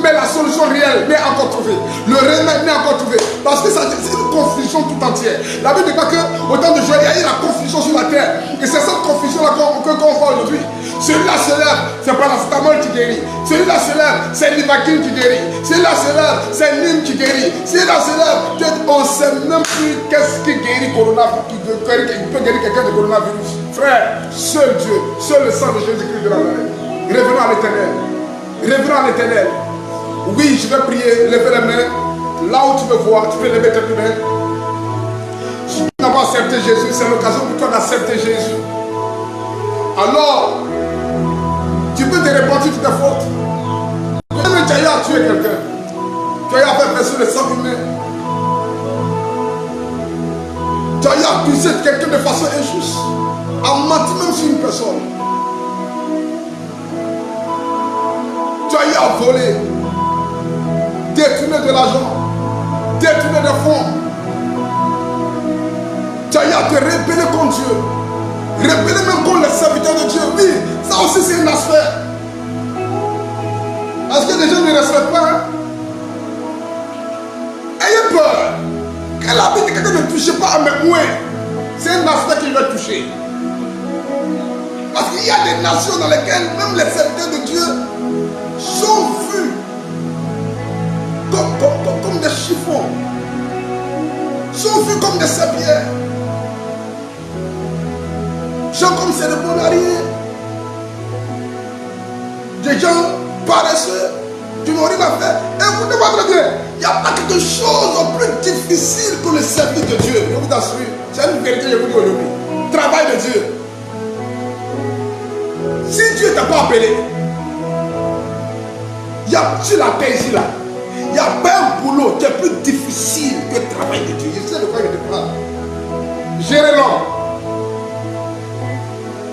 Mais la solution réelle n'est encore trouvée. Le remède n'est encore trouvé. Parce que c'est une confusion tout entière. La Bible dit que au temps de Joël, il y a eu la confusion sur la terre. Et c'est cette confusion-là qu'on voit aujourd'hui. Celui-là se lève, c'est paracétamol qui guérit. Celui-là se lève, c'est l'ivaquine qui guérit. Celui-là se lève, c'est Nîmes qui guérit. Celui-là se lève, on ne sait même plus qu'est-ce qui guérit coronavirus, qui peut guérir quelqu'un de coronavirus. Frère, seul Dieu, seul le sang de Jésus-Christ de la terre. Revenons à l'Éternel. Revenons à l'Éternel. Oui, je vais prier, lever les mains. Là où tu veux voir, tu peux lever tes mains. Si tu n'as pas accepté Jésus, c'est l'occasion pour toi d'accepter Jésus. Alors, tu peux te repentir de tes fautes. Même tu as eu à tuer quelqu'un. Tu as eu à faire verser le sang humain. Tu as eu à accuser quelqu'un de façon injuste. À mentir même sur une personne. Tu as eu à voler. Détourner de l'argent, détourner des fonds. Tu as eu à te rebeller contre Dieu, rebeller même contre les serviteurs de Dieu. Oui, ça aussi c'est une aspect. Parce que les gens ne respectent pas. Hein? Ayez peur. Qu'elle a dit que quelqu'un ne touche pas à mes moyens. C'est un aspect qui va toucher. Parce qu'il y a des nations dans lesquelles même les serviteurs de Dieu sont vus comme des chiffons, sont vus comme des serpillères. Gens comme c'est de bon à rien. Des gens paresseux, qui n'ont rien à faire. Et vous devez votre Dieu, il n'y a pas quelque chose de plus difficile que le service de Dieu. Je vous assure, c'est une vérité, je vous dis aujourd'hui. Travail de Dieu. Si Dieu ne t'a pas appelé, il y a sur la terre ici là. Il n'y a pas un boulot qui est plus difficile que le travail de Dieu. Je sais de quoi je te parle. Gérer l'homme,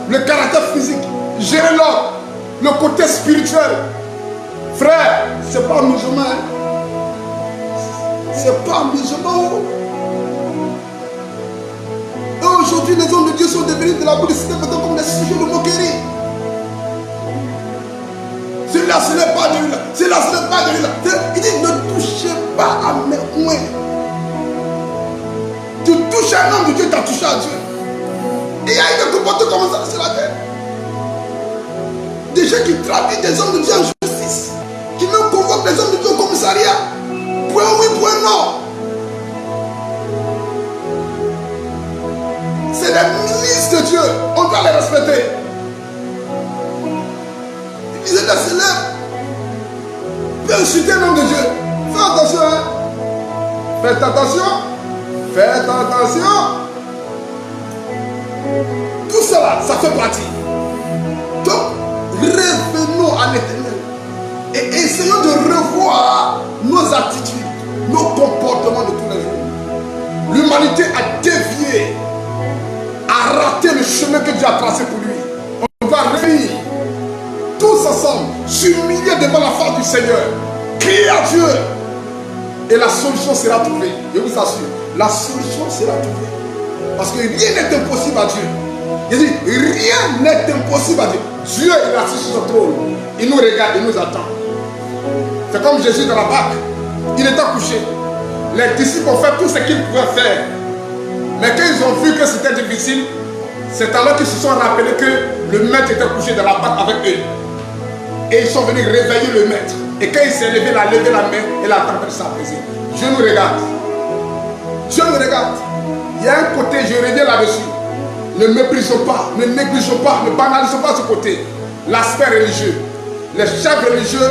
le caractère physique, gérer l'homme, le côté spirituel. Frère, c'est pas musulman. C'est pas musulman. Et aujourd'hui, les hommes de Dieu sont devenus de la publicité comme des sujets de moquerie. Celui-là, ce n'est pas de lui. Celui-là, ce n'est pas de lui. Il dit, ne touchez pas à mes mains. Tu touches un homme de Dieu, tu as touché à Dieu. Et il y a eu des comportements comme ça sur la terre. Des gens qui traduisent des hommes de Dieu en justice. Qui même convoquent les hommes de Dieu au commissariat. Point oui, point non. C'est les ministres de Dieu. On doit les respecter. Il disait des célèbres. Peut insulter l'homme de Dieu. Fais attention. Hein? Faites attention. Faites attention. Tout cela, ça fait partie. Donc, revenons à l'Éternel. Et essayons de revoir nos attitudes, nos comportements de tous les jours. L'humanité a dévié, a raté le chemin que Dieu a tracé pour lui. On va revenir tous ensemble, s'humilier devant la face du Seigneur, crier à Dieu. Et la solution sera trouvée. Je vous assure, la solution sera trouvée. Parce que rien n'est impossible à Dieu. Il dit, rien n'est impossible à Dieu. Dieu est assis sur son trône. Il nous regarde, il nous attend. C'est comme Jésus dans la barque. Il était couché. Les disciples ont fait tout ce qu'ils pouvaient faire. Mais quand ils ont vu que c'était difficile, c'est alors qu'ils se sont rappelés que le maître était couché dans la barque avec eux. Et ils sont venus réveiller le maître. Et quand il s'est levé, il a levé la main et la tempête s'est apaisée. Dieu nous regarde. Dieu nous regarde. Il y a un côté, je reviens là-dessus. Ne méprisons pas, ne négligeons pas, ne banalisons pas ce côté. L'aspect religieux. Les chefs religieux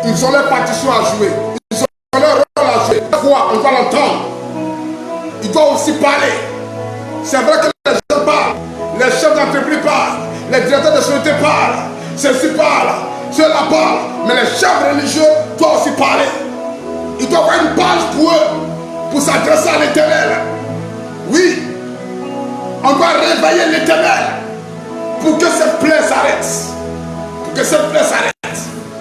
Ils ont leur partition à jouer. Ils ont leur rôle à jouer. Quoi, on va l'entendre. Ils doivent aussi parler. C'est vrai que les gens parlent. Les chefs d'entreprise parlent. Les directeurs de société parlent. Ceux-ci parlent. Ceux-là parlent. Mais les chefs religieux doivent aussi parler. Ils doivent avoir une base pour eux. Pour s'adresser à l'Éternel. Oui. On doit réveiller l'Éternel. Pour que cette plaie s'arrête. Pour que cette plaie s'arrête.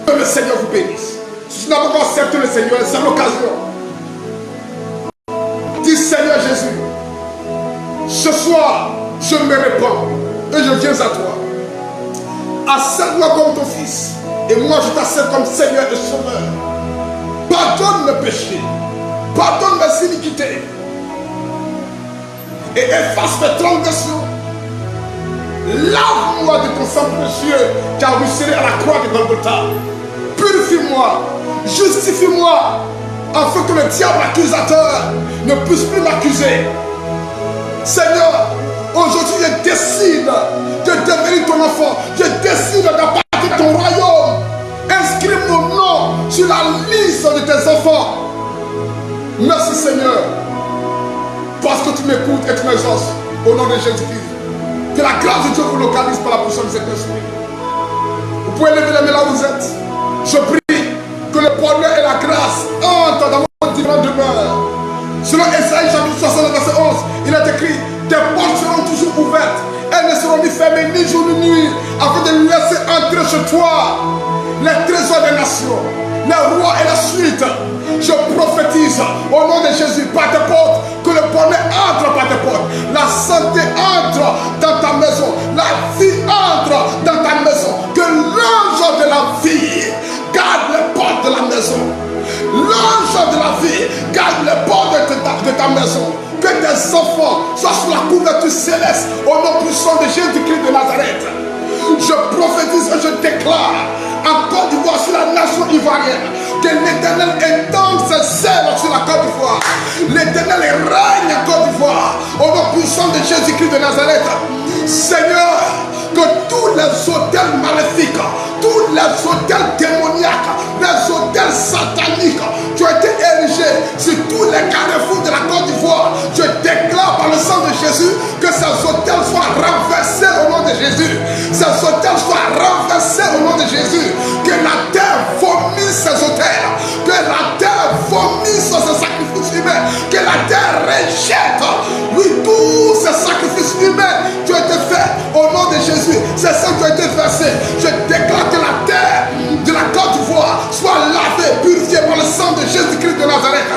Que le Seigneur vous bénisse. Si tu n'as pas accepté le Seigneur, c'est l'occasion. Dis Seigneur Jésus, ce soir, je me répands et je viens à toi. Accepte-moi comme ton fils et moi je t'accepte comme Seigneur et Sauveur. Pardonne mes péchés, pardonne mes iniquités et efface mes transgressions. Lave-moi de ton sang précieux qui a ruisselé à la croix de Golgotha. Purifie-moi, justifie-moi, afin que le diable accusateur ne puisse plus m'accuser. Seigneur, aujourd'hui je décide de devenir ton enfant. Je décide d'appartenir à ton royaume. Inscris mon nom sur la liste de tes enfants. Merci Seigneur, parce que tu m'écoutes et tu m'exauces. Au nom de Jésus-Christ. Que la grâce de Dieu vous localise par la puissance de cet esprit. Vous pouvez lever les mains là où vous êtes. Je prie que le bonheur et la grâce entrent dans votre divine demeure. Selon Esaïe chapitre 60 verset 11, il est écrit: tes portes seront toujours ouvertes. Elles ne seront ni fermées ni jour ni nuit, afin de laisser entrer chez toi les trésors des nations, les rois et la suite. Je prophétise au nom de Jésus par tes portes, que le bonheur entre par tes portes, la santé entre dans ta maison, la vie entre dans ta maison, que l'ange de la vie garde les portes de la maison, l'ange de la vie garde les portes de ta maison, que tes enfants soient sous la couverture céleste au nom puissant de Jésus-Christ de Nazareth. Je prophétise et je déclare en Côte d'Ivoire, sur la nation ivoirienne, que l'Éternel étende ses ailes sur la Côte d'Ivoire. L'Éternel règne en Côte d'Ivoire au nom puissant de Jésus-Christ de Nazareth. Seigneur, que tous les hôtels maléfiques, tous les hôtels démoniaques, les hôtels sataniques qui ont été érigés sur tous les carrefours de la Côte d'Ivoire, je déclare par le sang de Jésus que ces hôtels soient renversés au nom de Jésus. Ces hôtels soient renversés au nom de Jésus. Que la terre vomisse ces hôtels. Que la terre vomisse ces sacrifices humains. Que la terre rejette, oui, tous ces sacrifices humains qui ont été faits au nom de Jésus. Ces sangs qui ont été versés. Je déclare que la terre de la Côte d'Ivoire soit lavée, purifiée par le sang de Jésus-Christ de Nazareth.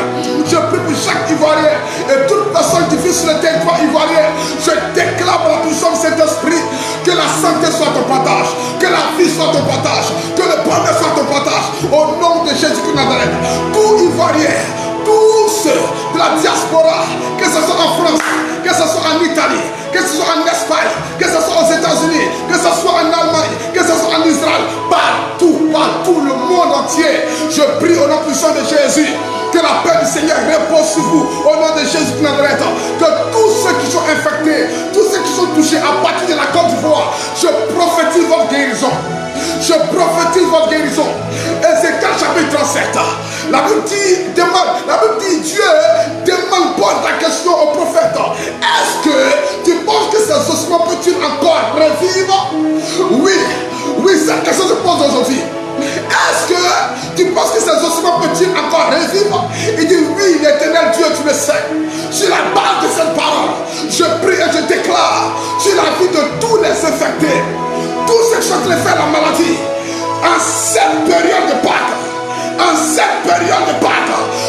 Je prie pour chaque Ivoirien et toute personne qui vit sur le territoire ivoirien. Je déclare par la puissance de cet esprit que la santé soit ton partage, que la vie soit ton partage, que le bonheur soit ton partage. Au nom de Jésus-Christ de Nazareth, tout Ivoirien, tous ceux de la diaspora, que ce soit en France, que ce soit en Italie, que ce soit en Espagne, que ce soit aux États-Unis, que ce soit en Allemagne, que ce soit en Israël, partout, partout, le monde entier, je prie au nom puissant de Jésus. Que la paix du Seigneur repose sur vous au nom de Jésus de Nazareth. Que tous ceux qui sont infectés, tous ceux qui sont touchés à partir de la Côte d'Ivoire, je prophétise votre guérison. Je prophétise votre guérison. Ézéchiel chapitre 37. La Bible dit, Dieu demande, pose la question au prophète: est-ce que tu penses que ces ossements peuvent-ils encore revivre? Oui, cette question se pose aujourd'hui. Est-ce que tu penses que ces ossements peuvent-ils encore revivre? Il dit oui, l'Éternel Dieu, tu le sais. Sur la base de cette parole, je prie et je déclare sur la vie de tous les infectés, tous ceux qui sont en train de faire la maladie, en cette période de Pâques,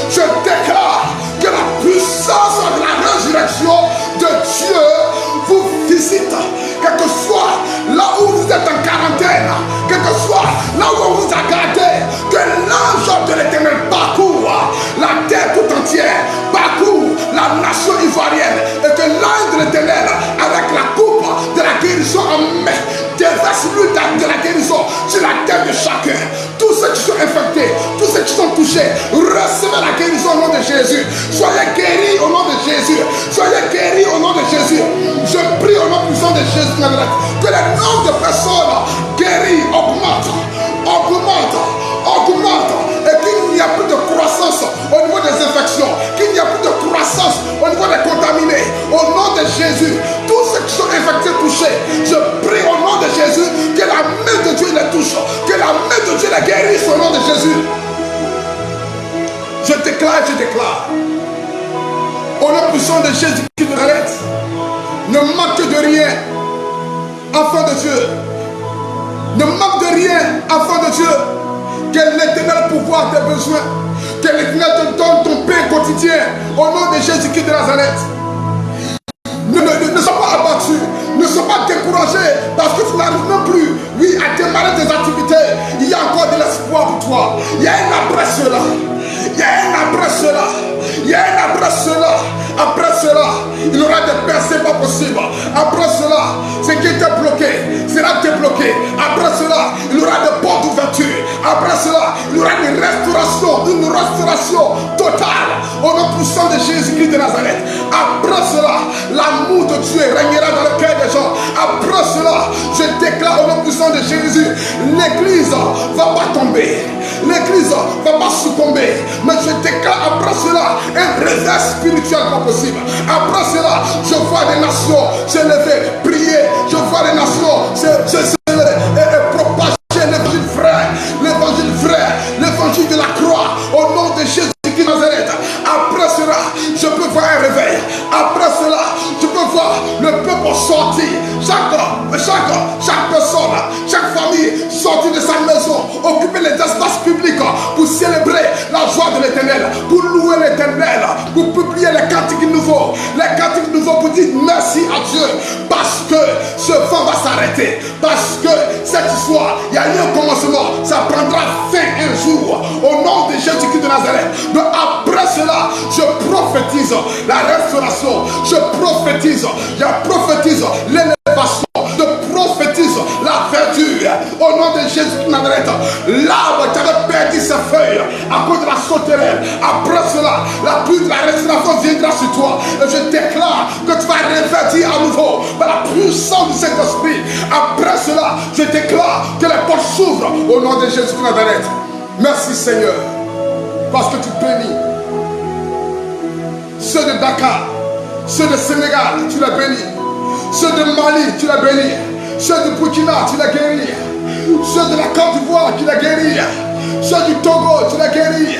je déclare que la puissance de la résurrection de Dieu vous visite, quel que soit là où vous êtes en quarantaine, quel que soit là où on vous a gardé, que l'ange de l'Éternel parcourt la terre tout entière, parcourt la nation ivoirienne, et que l'ange de l'Éternel, avec la coupe de la guérison en main, déverse l'huile de la guérison sur la tête de chacun. Tous ceux qui sont infectés, tous ceux qui sont touchés, recevez la guérison au nom de Jésus. Soyez guéris au nom de Jésus. Soyez guéris au nom de Jésus. Je prie au nom puissant de Jésus que le nombre de personnes guéries augmente, augmente, augmente, je déclare, au nom puissant de Jésus-Christ de Nazareth, ne manque de rien, enfant de Dieu. Ne manque de rien, enfant de Dieu. Que l'éternel pouvoir tes besoins. Que l'éternel te donne ton pain quotidien. Au nom de Jésus-Christ de Nazareth. Ne sois pas abattu. Ne sois pas découragé. Parce que tu n'arrives même plus, oui, à démarrer tes activités. Il y a encore de l'espoir pour toi. Il y a un après cela. Il y a un après cela. Il y a un après cela. Après cela, il y aura des percées pas possibles. Après cela, ce qui était bloqué sera débloqué. Après cela, il y aura des portes d'ouverture. Après cela, il y aura une restauration totale au nom puissant de Jésus-Christ de Nazareth. Après cela, l'amour de Dieu régnera dans le cœur des gens. Après cela, je déclare au nom puissant de Jésus, l'église ne va pas tomber. L'église ne va pas succomber. Mais je déclare après cela un réveil spirituel pas possible. Après cela, je vois des nations se lever, prier. Je vois les nations se lever et propager l'évangile vrai, l'évangile de la croix, au nom de Jésus-Christ de Nazareth. Après cela, je peux voir un réveil. Après cela, je peux voir le peuple sortir. Chaque personne, chaque famille sortir de sa maison, occuper les espaces publics pour célébrer la joie de l'Éternel, pour louer l'Éternel, pour publier les cantiques nouveaux. Les cantiques nouveaux pour dire merci à Dieu. Parce que ce vent va s'arrêter. Parce que cette histoire, il y a eu un commencement. Ça prendra fin un jour. Au nom de Jésus-Christ de Nazareth. Donc après cela, je prophétise la restauration. Je prophétise l'élévation. Je prophétise la verdure. Au nom de Jésus-Christ de Nazareth. L'arbre qui avait perdu ses feuilles à cause de la sauterelle. Après cela, la pluie de la restauration viendra sur toi. Et je déclare que tu vas revêtir à nouveau par la puissance du Saint-Esprit. Après cela, je déclare que les portes s'ouvrent au nom de Jésus-Christ de Nazareth. Merci Seigneur. Parce que tu bénis ceux de Dakar, ceux de Sénégal, tu les bénis. Ceux de Mali, tu les bénis. Ceux de Burkina, tu les guéris. Ceux de la Côte d'Ivoire, tu les guéris. Ceux du Togo, tu les guéris.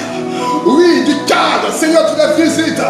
Oui, du Tchad, Seigneur, tu les visites.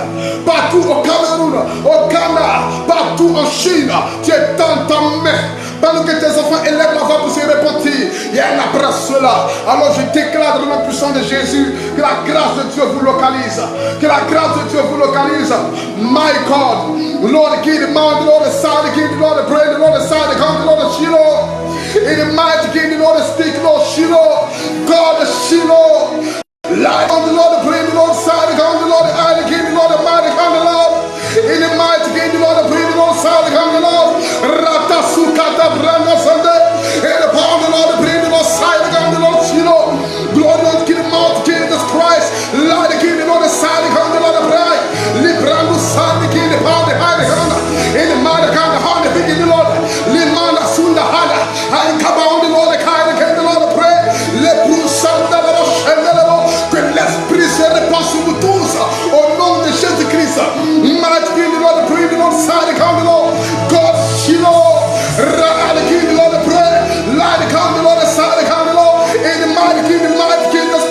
Partout au Cameroun, au Ghana, partout en Chine, tu es dans ta main. Pendant que tes enfants élèvent la voix pour se repentir, il y a un après cela. Alors je déclare dans le nom puissant de Jésus que la grâce de Dieu vous localise. Que la grâce de Dieu vous localise. My God, Lord, give the man, the Lord, the side, give the Lord, the prayer, the Lord, the side, the come, the Lord, the Shiloh. In the mighty give the Lord, the speak, Lord, Shiloh. God, the Shiloh. Light on the Lord, the prayer, the Lord, the side, the come, the Lord, the eye, the give the Lord, the mighty, come, the Lord. In the mighty give the Lord, the prayer, the Lord, the side, the come, the Lord. Rata sukata branda Sunday. In the power of the Lord, the prayer, the Lord, side, the come, the Lord, Shiloh. Glory to the mouth, Jesus Christ. Light the give the Lord, the side, the come, the Lord, the prayer. Librando side, the give the power, the high, the come. In the mighty come, the heart, the big in the Lord. Limanda sunda hada. I come on the Lord, the kind, the Lord, the prayer. Le brusanda, the Lord, que l'Esprit se répand sur vous tous au nom de Jésus-Christ. Mighty King, the Lord, the prayer, the Lord, side, the come, the Lord. God, Shiloh. Ra'al King, the Lord, the prayer. Light, the come, the Lord, the side, the come, the Lord. In the mighty King, the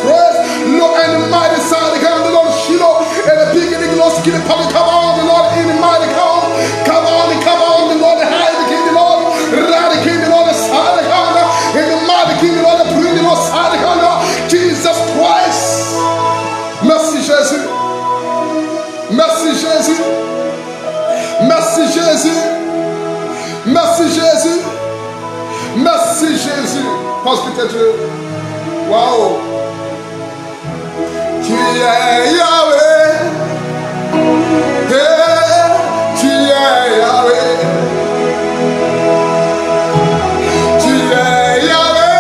praise. Lord, and the mighty side, the come, the Lord, Shiloh. And the beginning, the Lord, the public, come on, the Lord, in the mighty come. Come on, the Lord, the high, the King, the Lord. Ra'al King, the Lord, the side, the come. In the mighty King, the Lord, the prayer, the Lord, side, the come. Jesus Christ. Merci Jésus. Merci Jésus. Merci Jésus. Merci Jésus. Merci Jésus. Pense que t'es Dieu. Waouh. Tu es Yahweh. Tu es Yahweh. Tu es Yahweh. Yahweh.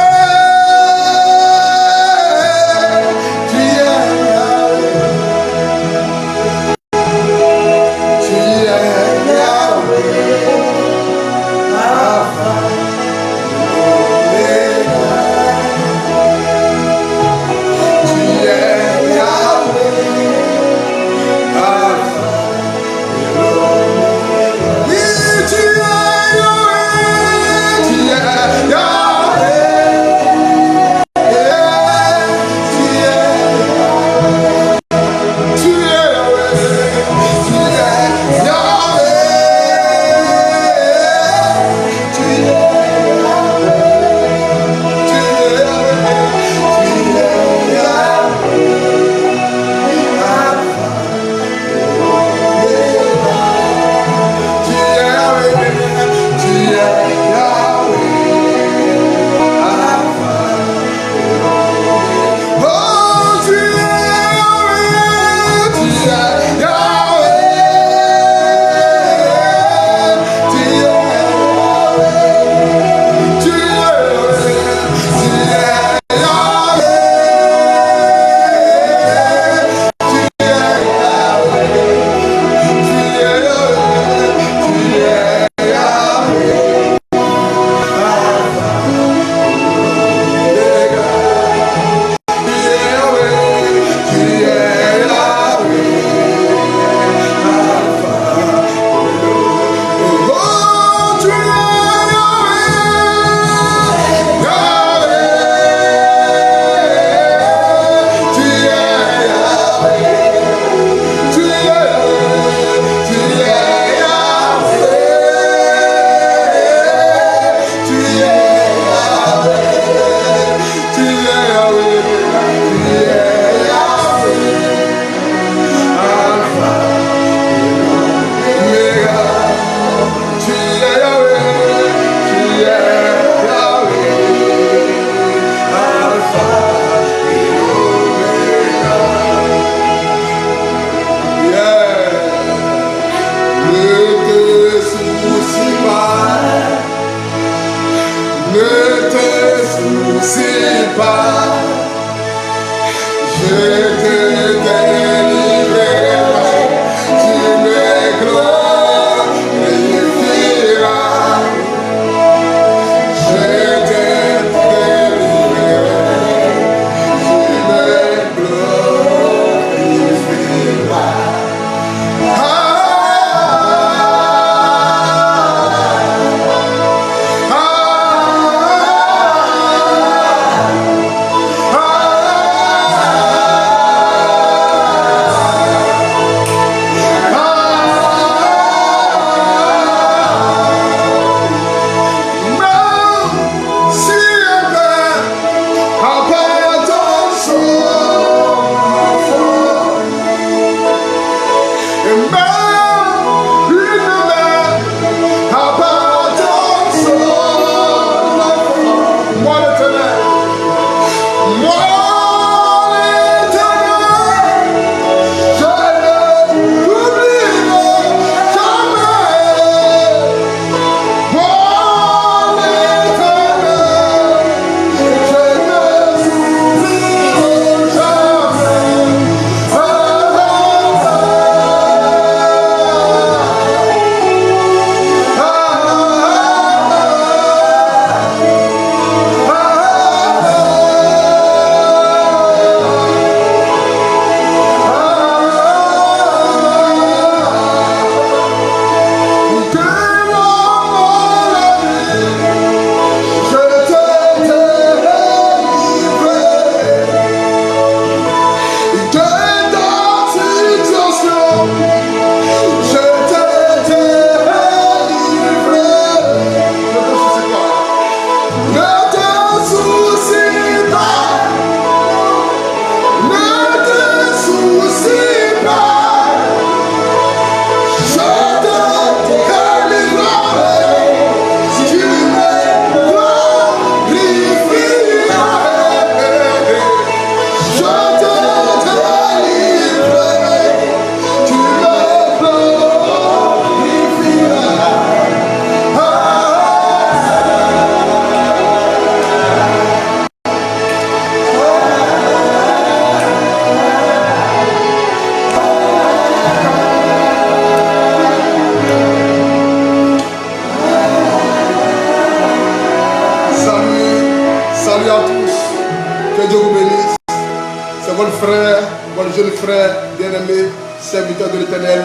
Jeune frère, bien-aimé, serviteur de l'Éternel,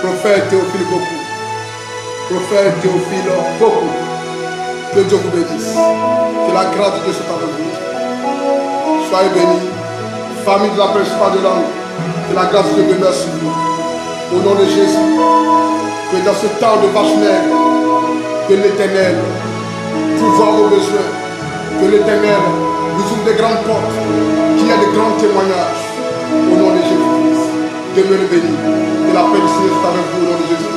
prophète Théophile Poku. Prophète Théophile Poku. Que Dieu vous bénisse. Que la grâce de Dieu soit avec vous. Soyez bénis. Famille de la principale de langue. Que la grâce de Dieu demeure sur vous. Au nom de Jésus. Que dans ce temps de vache maigre, que l'Éternel pourvoie vos besoins. Que l'Éternel vous ouvre des grandes portes. Qu'il y ait de grands témoignages. Au nom de Jésus-Christ, demeurez bénis. Que la paix du Seigneur soit avec vous au nom de Jésus.